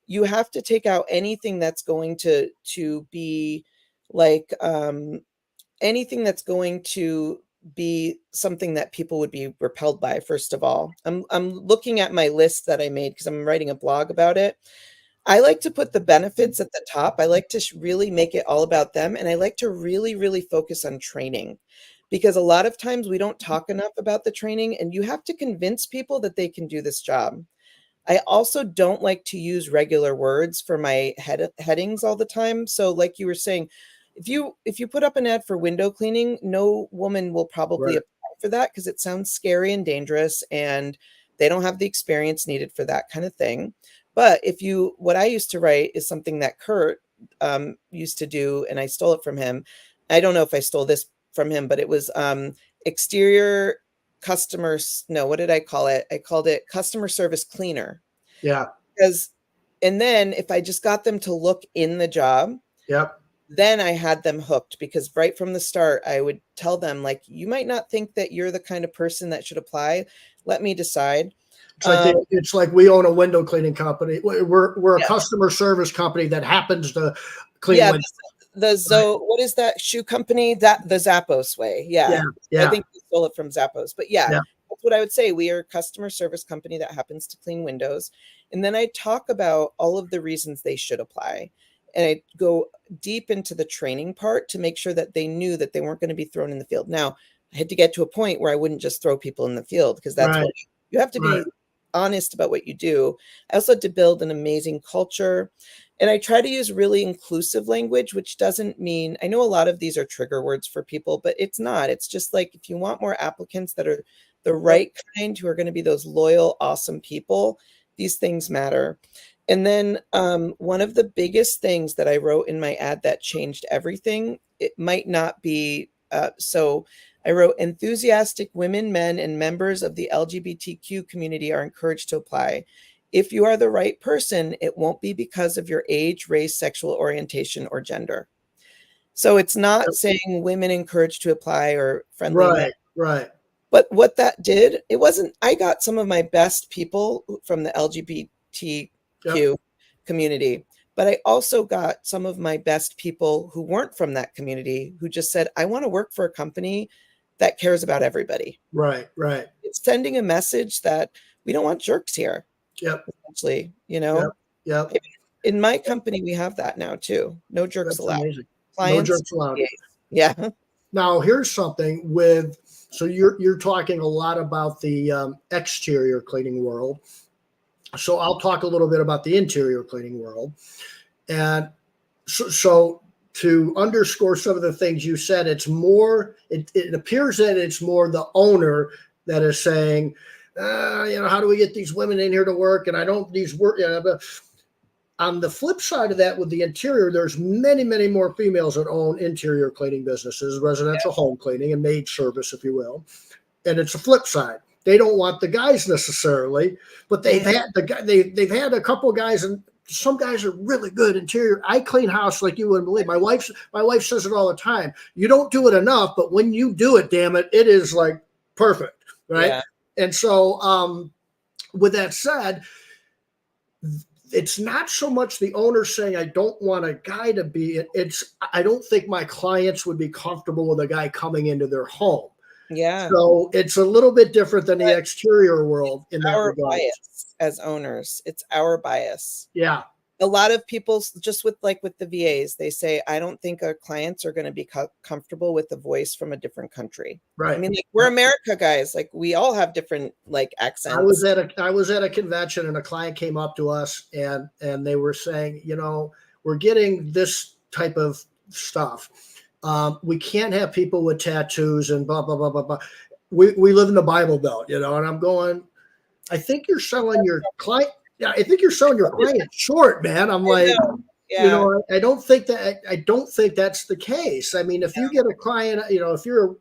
B: you have to take out anything that's going to be like anything that's going to be something that people would be repelled by. First of all, I'm looking at my list that I made because I'm writing a blog about it. I like to put the benefits at the top. I like to really make it all about them. And I like to really, really focus on training because a lot of times we don't talk enough about the training and you have to convince people that they can do this job. I also don't like to use regular words for my headings all the time. So like you were saying, if you put up an ad for window cleaning, no woman will probably
A: Right.
B: apply for that because it sounds scary and dangerous and they don't have the experience needed for that kind of thing. But what I used to write is something that Kurt used to do, and I stole it from him. I don't know if I stole this from him, but it was exterior customers. No, what did I call it? I called it customer service cleaner.
A: Yeah.
B: Because, and then if I just got them to look in the job,
A: Yep.
B: then I had them hooked because right from the start, I would tell them, like, you might not think that you're the kind of person that should apply. Let me decide.
A: It's like we own a window cleaning company. We're a
B: Yeah.
A: customer service company that happens to clean
B: Yeah,
A: windows.
B: what is that shoe company? That the Zappos way. Yeah.
A: Yeah.
B: I
A: Yeah.
B: think we stole it from Zappos. But yeah,
A: Yeah.
B: that's what I would say. We are a customer service company that happens to clean windows. And then I talk about all of the reasons they should apply. And I go deep into the training part to make sure that they knew that they weren't going to be thrown in the field. Now, I had to get to a point where I wouldn't just throw people in the field because that's
A: Right.
B: what you have to
A: Right.
B: be honest about what you do. I also had to build an amazing culture. And I try to use really inclusive language, which doesn't mean, I know a lot of these are trigger words for people, but it's not. It's just like if you want more applicants that are the right kind, who are going to be those loyal, awesome people, these things matter. And then one of the biggest things that I wrote in my ad that changed everything, it might not be so I wrote enthusiastic women, men, and members of the LGBTQ community are encouraged to apply. If you are the right person, it won't be because of your age, race, sexual orientation, or gender. So it's not saying women encouraged to apply or friendly men.
A: Right. Right.
B: But what that did, it wasn't, I got some of my best people from the LGBTQ
A: Yep.
B: community, but I also got some of my best people who weren't from that community who just said, I want to work for a company that cares about everybody.
A: Right. Right.
B: It's sending a message that we don't want jerks here,
A: Yep.
B: essentially,
A: Yep. Yep.
B: In my company, we have that now too. No jerks
A: That's
B: allowed.
A: amazing. No
B: Clients,
A: jerks allowed.
B: yeah.
A: Now here's something with, so you're talking a lot about the exterior cleaning world. So I'll talk a little bit about the interior cleaning world. And so to underscore some of the things you said, it's more, it appears that it's more the owner that is saying, how do we get these women in here to work? And I don't, these work, but on the flip side of that, with the interior, there's many, many more females that own interior cleaning businesses, residential home cleaning and maid service, if you will. And it's a flip side. They don't want the guys necessarily, but they've had they've had a couple of guys, and some guys are really good interior. I clean house like you wouldn't believe. My wife says it all the time. You don't do it enough, but when you do it, damn it, it is like perfect, right?
B: Yeah.
A: And so, with that said, it's not so much the owner saying, I don't want a guy to be it. It's, I don't think my clients would be comfortable with a guy coming into their home.
B: Yeah.
A: So it's a little bit different than the exterior world in that
B: Our
A: regard.
B: bias as owners. It's our bias.
A: Yeah.
B: A lot of people, just with the VAs, they say, I don't think our clients are going to be comfortable with a voice from a different country.
A: Right.
B: I mean, we're America guys. Like, we all have different accents.
A: I was at a convention and a client came up to us and they were saying, we're getting this type of stuff. We can't have people with tattoos and blah, blah, blah, blah, blah. We live in the Bible Belt, and I'm going, I think you're selling your client. Yeah, I think you're selling your client short, man. I'm like, I don't think that's the case. I mean, if you get a client, if you're a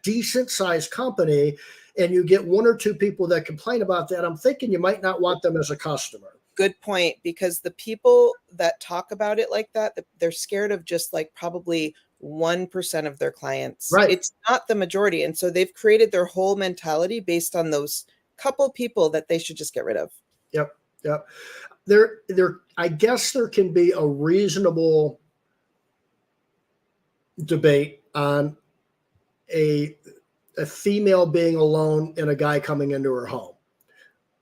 A: decent sized company and you get one or two people that complain about that, I'm thinking you might not want them as a customer.
B: Good point, because the people that talk about it like that, they're scared of just probably 1% of their clients.
A: Right.
B: It's not the majority. And so they've created their whole mentality based on those couple people that they should just get rid of.
A: Yep. Yep. I guess there can be a reasonable debate on a female being alone and a guy coming into her home.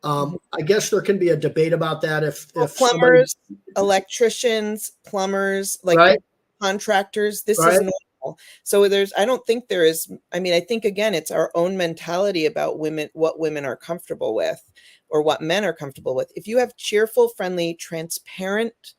A: I guess there can be a debate about that if
B: plumbers, electricians, plumbers,
A: right?
B: Contractors, this is normal. So I don't think there is, I think, again, it's our own mentality about women, what women are comfortable with. or what men are comfortable with. If you have cheerful, friendly, transparent,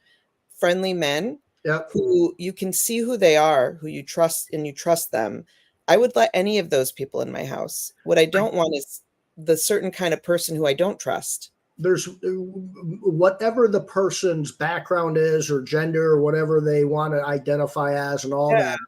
B: friendly men
A: Yep.
B: who you can see who they are, who you trust, and you trust them, I would let any of those people in my house. What I don't want is the certain kind of person who I don't trust.
A: There's whatever the person's background is or gender or whatever they want to identify as and all
B: Yeah.
A: that.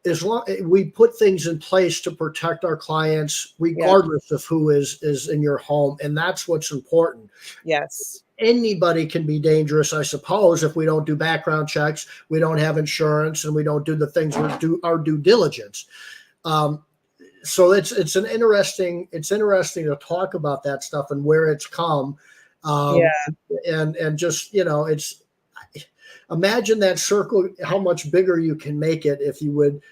A: As long we put things in place to protect our clients,
B: Yeah.
A: regardless of who is in your home, and that's what's important.
B: Yes.
A: Anybody can be dangerous, I suppose, if we don't do background checks, we don't have insurance, and we don't do the things we do our due diligence. So it's interesting to talk about that stuff and where it's come,
B: Yeah.
A: and just it's imagine that circle, how much bigger you can make it if you would,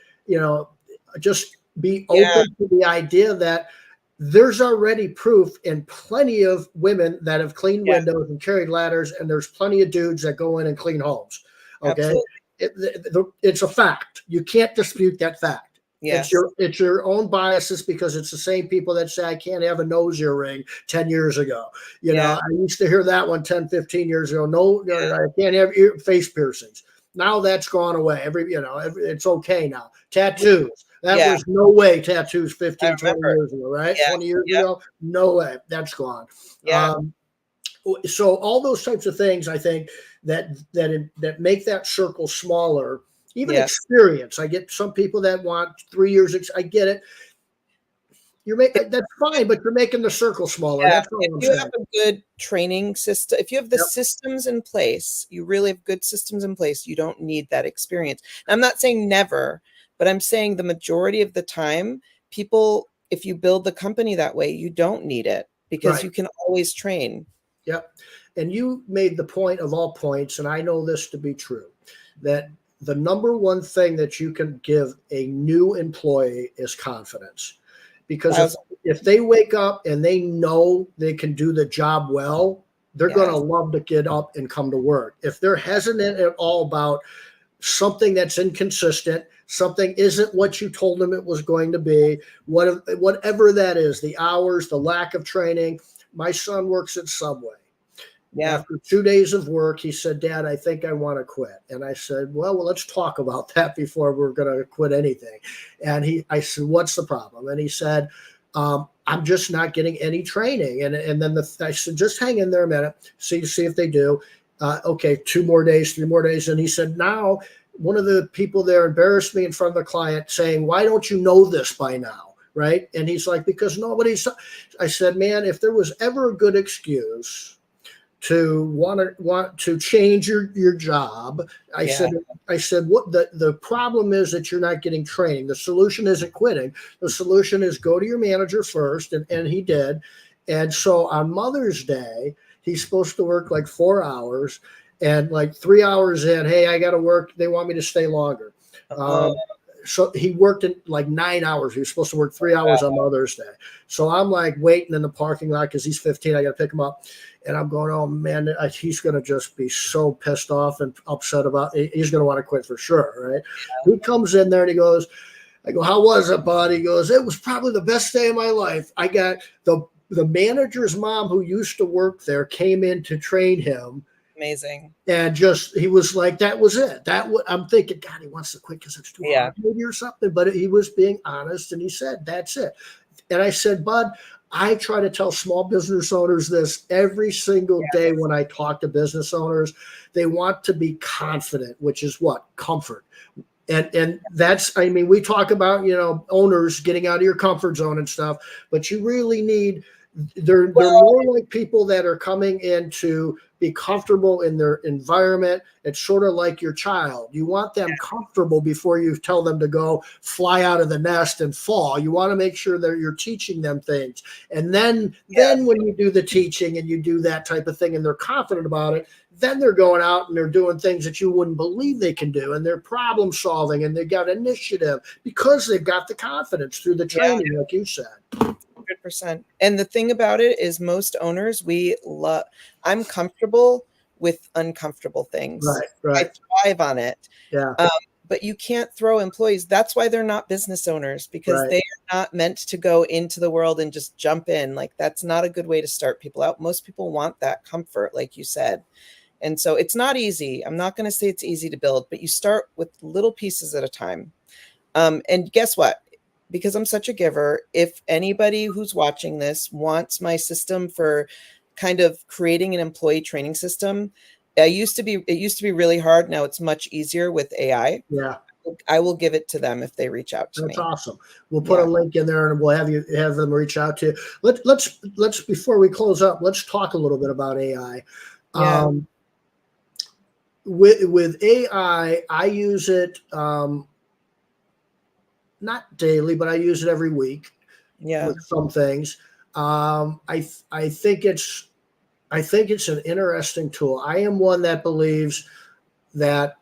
A: just be
B: Yeah.
A: open to the idea that there's already proof and plenty of women that have cleaned
B: Yeah.
A: windows and carried ladders, and there's plenty of dudes that go in and clean homes. Okay.
B: Absolutely.
A: It's a fact. You can't dispute that fact.
B: Yes.
A: It's your own biases, because it's the same people that say I can't have a nose earring 10 years ago.
B: Yeah.
A: I used to hear that one 10, 15 years ago. No,
B: Yeah.
A: I can't have face piercings. Now that's gone away. It's okay now. Tattoos. That
B: Yeah.
A: was no way tattoos
B: I
A: 15, 20
B: remember.
A: years ago, right?
B: Yeah.
A: 20 years
B: Yeah.
A: ago. No way. That's gone.
B: Yeah.
A: So all those types of things, I think that make that circle smaller. Even
B: Yes.
A: experience. I get some people that want 3 years. I get it. That's fine, but you're making the circle smaller.
B: Yeah.
A: That's all
B: If
A: I'm
B: you
A: saying.
B: have a good training system, if you have the
A: Yep.
B: systems in place, you really have good systems in place, you don't need that experience. I'm not saying never, but I'm saying the majority of the time, people, if you build the company that way, you don't need it, because
A: Right.
B: you can always train.
A: Yep. And you made the point of all points, and I know this to be true, that the number one thing that you can give a new employee is confidence. Because if they wake up and they know they can do the job well, they're going to love to get up and come to work. If they're hesitant at all about something that's inconsistent, something isn't what you told them it was going to be, whatever that is, the hours, the lack of training. My son works at Subway.
B: Yeah.
A: After 2 days of work, he said, Dad, I think I want to quit. And I said, well, let's talk about that before we're going to quit anything. And I said, what's the problem? And he said, I'm just not getting any training. And then I said, just hang in there a minute, see if they do. Okay, 2 more days, 3 more days. And he said, now one of the people there embarrassed me in front of the client saying, why don't you know this by now? Right. And he's like, because nobody's. I said, man, if there was ever a good excuse to want to change your job, I said what the problem is that you're not getting training. The solution isn't quitting. The solution is go to your manager first, and he did. And so on Mother's Day, he's supposed to work like 4 hours, and like 3 hours in, hey, I got to work. They want me to stay longer. So he worked in like 9 hours. He was supposed to work 3 hours on Mother's Day. So I'm like waiting in the parking lot because he's 15. I got to pick him up. And I'm going, oh, man, he's going to just be so pissed off and upset about it. He's going to want to quit for sure, right? Yeah. He comes in there and he goes, I go, how was it, bud? He goes, it was probably the best day of my life. I got the manager's mom who used to work there came in to train him.
B: Amazing.
A: And he was like, that was it. I'm thinking, God, he wants to quit because it's too hard maybe or something. But he was being honest, and he said, that's it. And I said, bud, I try to tell small business owners this every single day when I talk to business owners. They want to be confident, which is what? Comfort. And that's, I mean, we talk about, owners getting out of your comfort zone and stuff, but you really need, they're more like people that are coming in to be comfortable in their environment. It's sort of like your child. You want them comfortable before you tell them to go fly out of the nest and fall. You want to make sure that you're teaching them things. And then when you do the teaching and you do that type of thing and they're confident about it, then they're going out and they're doing things that you wouldn't believe they can do. And they're problem solving and they got initiative because they've got the confidence through the training, like you said.
B: 100%. And the thing about it is most owners, I'm comfortable with uncomfortable things.
A: Right.
B: I thrive on it.
A: Yeah.
B: but you can't throw employees. That's why they're not business owners, because
A: Right.
B: they are not meant to go into the world and just jump in. Like, that's not a good way to start people out. Most people want that comfort, like you said. And so it's not easy. I'm not going to say it's easy to build, but you start with little pieces at a time. And guess what? Because I'm such a giver, if anybody who's watching this wants my system for kind of creating an employee training system, it used to be really hard. Now it's much easier with AI.
A: Yeah.
B: I will give it to them if they reach out to
A: That's
B: me.
A: awesome. We'll put a
B: Yeah.
A: link in there, and we'll have them reach out to you. Let's before we close up, let's talk a little bit about AI.
B: Yeah.
A: With AI, I use it not daily, but I use it every week
B: Yeah.
A: with some things. I think it's an interesting tool. I am one that believes that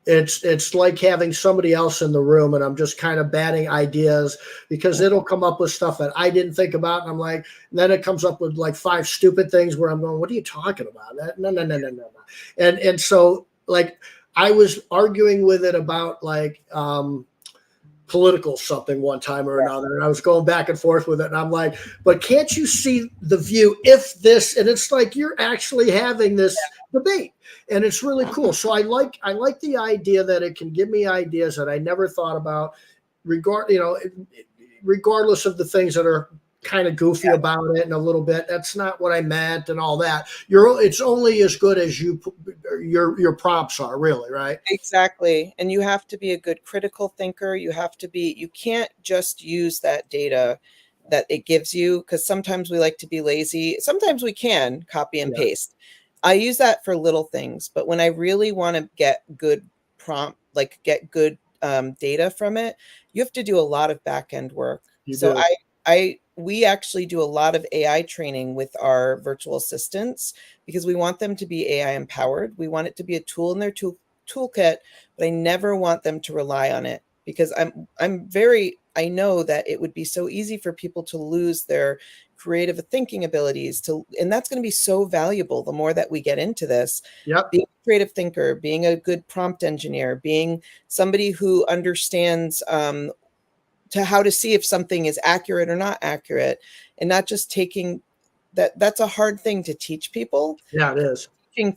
A: it's like having somebody else in the room, and I'm just kind of batting ideas, because it'll come up with stuff that I didn't think about, and I'm like, and then it comes up with like 5 stupid things where I'm going, what are you talking about? No, no, no, no, no, no. And so, like, I was arguing with it about like political something one time or another, and I was going back and forth with it, and I'm like, but can't you see the view if this? And it's like, you're actually having this debate, and it's really cool. So I like the idea that it can give me ideas that I never thought about, regardless of the things that are kind of goofy about it and a little bit, that's not what I meant and all that. It's only as good as your prompts are, really, right?
B: Exactly. And you have to be a good critical thinker. You can't just use that data that it gives you, because sometimes we like to be lazy. Sometimes we can copy and
A: Yeah.
B: paste. I use that for little things, but when I really want to get good get good data from it, you have to do a lot of back end work.
A: You
B: So
A: do.
B: we actually do a lot of AI training with our virtual assistants, because we want them to be AI empowered. We want it to be a tool in their toolkit, but I never want them to rely on it, because I know that it would be so easy for people to lose their creative thinking abilities, and that's going to be so valuable the more that we get into this.
A: Yep.
B: Being a creative thinker, being a good prompt engineer, being somebody who understands to how to see if something is accurate or not accurate, and not just taking that's a hard thing to teach people.
A: Yeah, it is.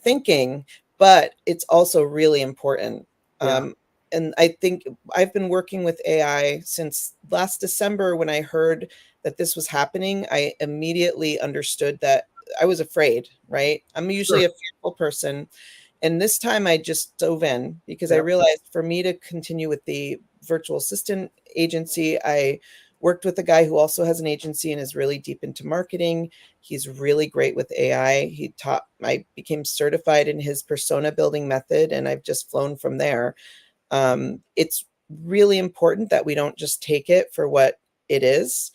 B: Thinking, but it's also really important.
A: Yeah.
B: And I think I've been working with AI since last December. When I heard that this was happening, I immediately understood that. I was afraid, right? I'm usually
A: Sure.
B: a fearful person. And this time I just dove in, because I
A: Yep.
B: realized for me to continue with the virtual assistant agency, I worked with a guy who also has an agency and is really deep into marketing. He's really great with AI. I became certified in his persona building method, and I've just flown from there. It's really important that we don't just take it for what it is.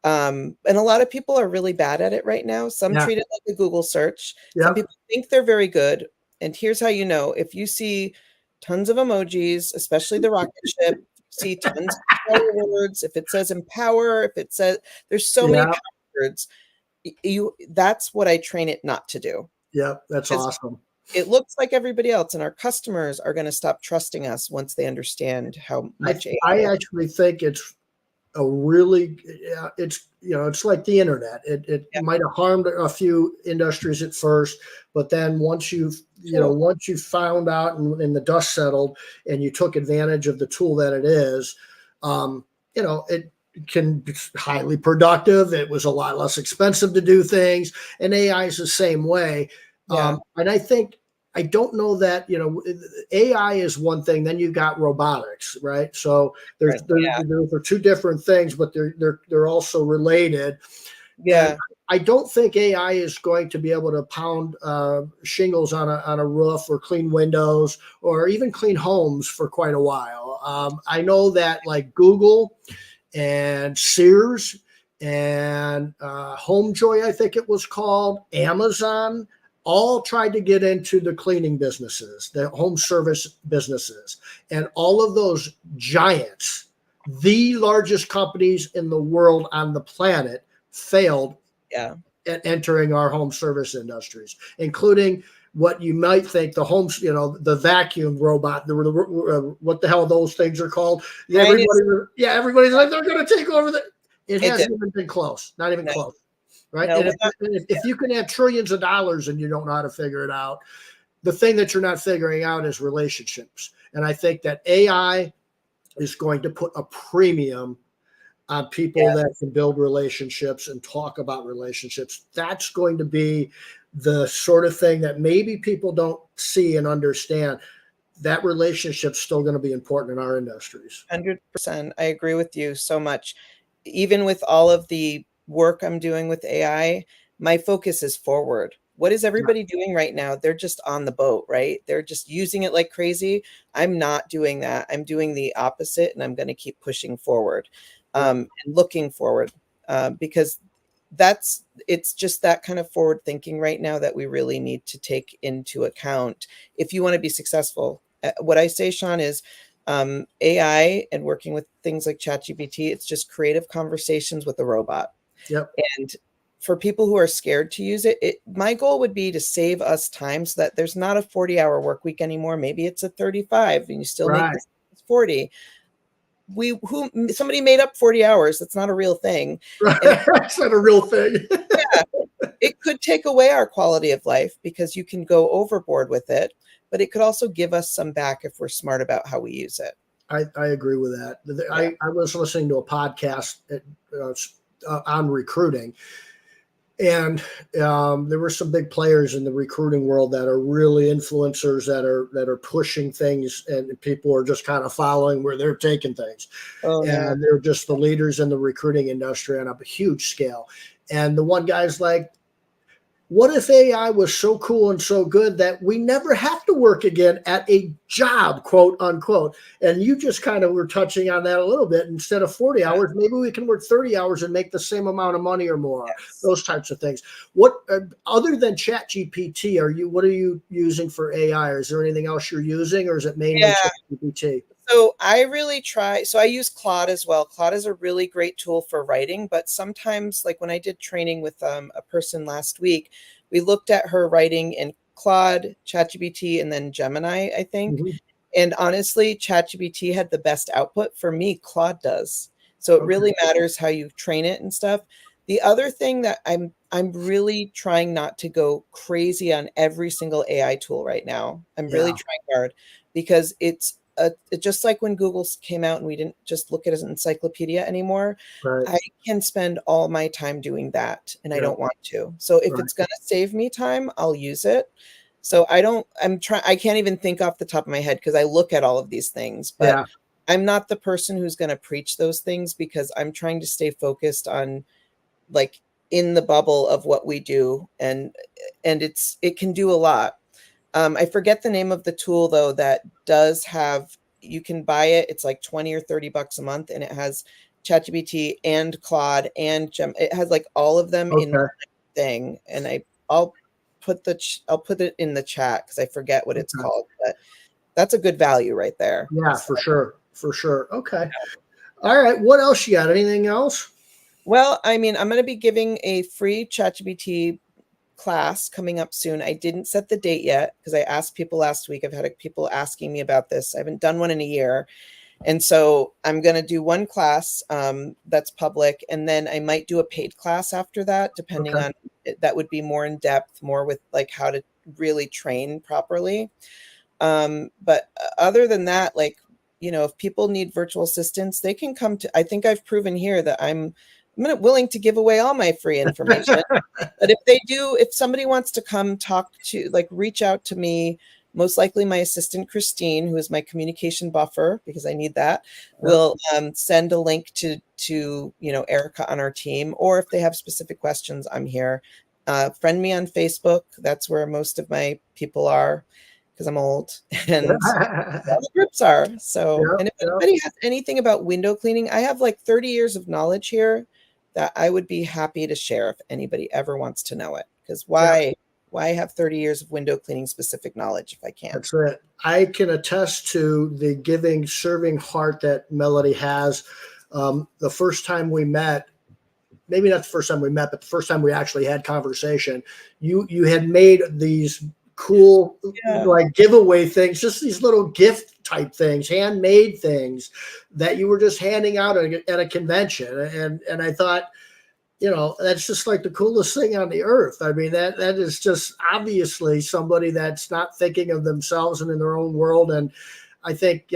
B: And a lot of people are really bad at it right now. Some
A: Yeah.
B: treat it like a Google search. Some
A: Yep.
B: people think they're very good. And here's how you know: if you see tons of emojis, especially the rocket ship, see tons of power words, if it says empower, if it says there's so many
A: Yeah.
B: power words, that's what I train it not to do.
A: Yep. That's
B: Because
A: awesome.
B: it looks like everybody else, and our customers are going to stop trusting us once they understand how much
A: I
B: AI.
A: actually think it's a really, yeah, it's like the internet. It
B: Yeah,
A: might have harmed a few industries at first, but then
B: tool.
A: once you found out, and the dust settled, and you took advantage of the tool that it is, it can be highly productive. It was a lot less expensive to do things, and AI is the same way.
B: Yeah,
A: And I don't know that, AI is one thing. Then you got robotics, right? So
B: right.
A: they're two different things, but they're also related. And
B: Yeah,
A: I don't think AI is going to be able to pound shingles on a roof, or clean windows, or even clean homes for quite a while. I know that, like, Google and Sears and Homejoy, I think it was called, Amazon, all tried to get into the cleaning businesses, the home service businesses. And all of those giants, the largest companies in the world on the planet, failed
B: yeah.
A: at entering our home service industries, including what you might think the homes, the vacuum robot, what the hell those things are called.
B: Right.
A: Everybody's like, they're going to take over it
B: It did.
A: hasn't even been close, not even
B: No.
A: close. Right.
B: No,
A: And if you can have trillions of dollars and you don't know how to figure it out, the thing that you're not figuring out is relationships. And I think that AI is going to put a premium on people that can build relationships and talk about relationships. That's going to be the sort of thing that maybe people don't see and understand. That relationship's still going to be important in our industries.
B: 100%. I agree with you so much. Even with all of the work I'm doing with AI, my focus is forward. What is everybody doing right now? They're just on the boat, right? They're just using it like crazy. I'm not doing that. I'm doing the opposite, and I'm going to keep pushing forward and looking forward because it's just that kind of forward thinking right now that we really need to take into account if you want to be successful. What I say, Shawn, is AI and working with things like ChatGPT, it's just creative conversations with a robot.
A: Yep.
B: And for people who are scared to use it, my goal would be to save us time so that there's not a 40-hour work week anymore. Maybe it's a 35 and you still make this 40. Somebody made up 40 hours. That's not a real thing.
A: Right. That's not a real thing.
B: It could take away our quality of life because you can go overboard with it, but it could also give us some back if we're smart about how we use it.
A: I agree with that. I was listening to a podcast on recruiting, and there were some big players in the recruiting world that are really influencers that are pushing things, and people are just kind of following where they're taking things. And they're just the leaders in the recruiting industry on a huge scale. And the one guy's like, what if AI was so cool and so good that we never have to work again at a job, quote unquote? And you just kind of were touching on that a little bit. Instead of 40 hours, maybe we can work 30 hours and make the same amount of money or more. Yes. Those types of things. What other than ChatGPT, what are you using for AI? Or is there anything else you're using, or is it mainly ChatGPT?
B: So I really try. So I use Claude as well. Claude is a really great tool for writing, but sometimes, like when I did training with a person last week, we looked at her writing in Claude, ChatGPT, and then Gemini, I think. Mm-hmm. And honestly, ChatGPT had the best output. For me, Claude does. So it really matters how you train it and stuff. The other thing that I'm really trying not to go crazy on every single AI tool right now. I'm really trying hard because it's just like when Google came out and we didn't just look at it as an encyclopedia anymore. Right. I can spend all my time doing that, and I don't want to. So if it's going to save me time, I'll use it. So I can't even think off the top of my head because I look at all of these things, but I'm not the person who's going to preach those things because I'm trying to stay focused on like in the bubble of what we do. And it can do a lot. I forget the name of the tool though, that does have, you can buy it. It's like 20 or 30 bucks a month. And it has ChatGPT and Claude and it has like all of them in one thing. And I'll put it in the chat because I forget what it's called, but that's a good value right there.
A: Yeah, so. For sure. Okay. All right. What else you got? Anything else?
B: Well, I mean, I'm going to be giving a free ChatGPT class coming up soon. I didn't set the date yet because I asked people last week. I've had people asking me about this. I haven't done one in a year. And so I'm going to do one class that's public, and then I might do a paid class after that, depending on, that would be more in depth, more with like how to really train properly. But other than that, like, if people need virtual assistants, they can come to, I think I've proven here that I'm willing to give away all my free information. But if somebody wants to come talk to, like, reach out to me, most likely my assistant, Christine, who is my communication buffer, because I need that, will send a link to Erica on our team, or if they have specific questions, I'm here. Friend me on Facebook. That's where most of my people are, because I'm old and all the groups are. So, and if anybody has anything about window cleaning, I have like 30 years of knowledge here that I would be happy to share if anybody ever wants to know it. Because why have 30 years of window cleaning specific knowledge if I can't?
A: That's it. I can attest to the giving, serving heart that Melody has. The first time we met, maybe not the first time we met, but the first time we actually had conversation, you had made these cool
B: Yeah.
A: like giveaway things, just these little gift type things, handmade things that you were just handing out at a convention. And I thought, that's just like the coolest thing on the earth. I mean, that is just obviously somebody that's not thinking of themselves and in their own world. And I think,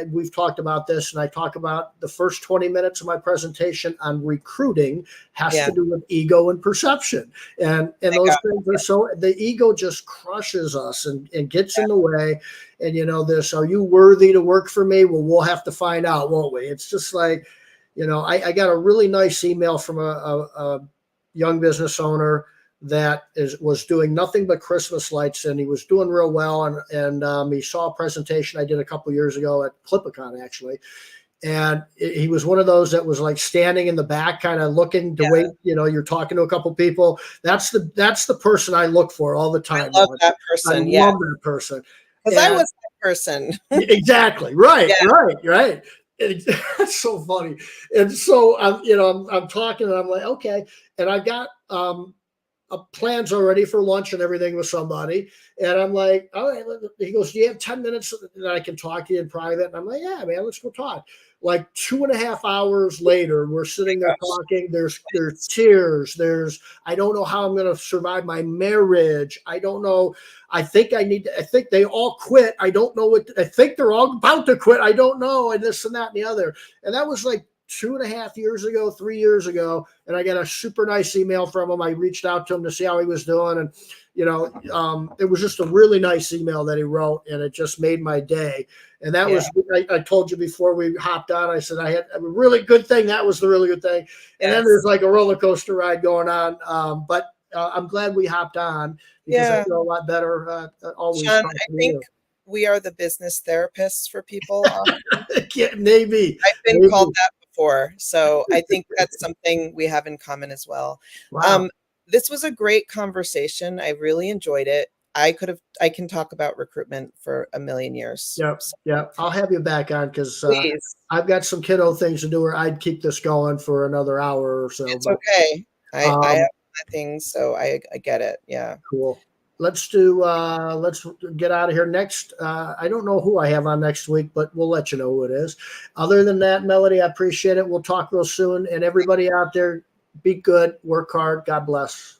A: we've talked about this, and I talk about the first 20 minutes of my presentation on recruiting has
B: Yeah.
A: to do with ego and perception. And those things are so, the ego just crushes us and gets in the way. And, this, are you worthy to work for me? Well, we'll have to find out, won't we? It's just like, I got a really nice email from a young business owner that was doing nothing but Christmas lights, and he was doing real well. And he saw a presentation I did a couple years ago at Clipicon, actually. And he was one of those that was like standing in the back, kind of looking to wait. You're talking to a couple people. That's the person I look for all the time.
B: I love that
A: I
B: person.
A: love that person.
B: Because I was that person.
A: Exactly. Right. Right. It's so funny. And so I'm talking, and I'm like, okay. And I got plans already for lunch and everything with somebody. And I'm like, all right. He goes, do you have 10 minutes that I can talk to you in private? And I'm like, yeah, man, let's go talk. Like 2.5 hours later, we're sitting there talking. There's tears. I don't know how I'm going to survive my marriage. I don't know. I think they all quit. I don't know I think they're all about to quit. I don't know. And this and that and the other. And that was like 2.5 years ago, 3 years ago. And I got a super nice email from him. I reached out to him to see how he was doing. And, it was just a really nice email that he wrote, and it just made my day. And that was, I told you before we hopped on, I said I had a really good thing. That was the really good thing. And then there's like a roller coaster ride going on. But I'm glad we hopped on, because I feel a lot better. Always.
B: Shawn, I think we are the business therapists for people.
A: Maybe.
B: I've been called that before. So I think that's something we have in common as well.
A: Wow.
B: This was a great conversation. I really enjoyed it. I can talk about recruitment for a million years.
A: Yep.
B: So.
A: Yeah. I'll have you back on, because
B: I've
A: got some kiddo things to do, or I'd keep this going for another hour or so.
B: It's okay. I have my things, so I get it. Yeah.
A: Cool. Let's get out of here next. I don't know who I have on next week, but we'll let you know who it is. Other than that, Melody, I appreciate it. We'll talk real soon. And everybody out there, be good, work hard. God bless.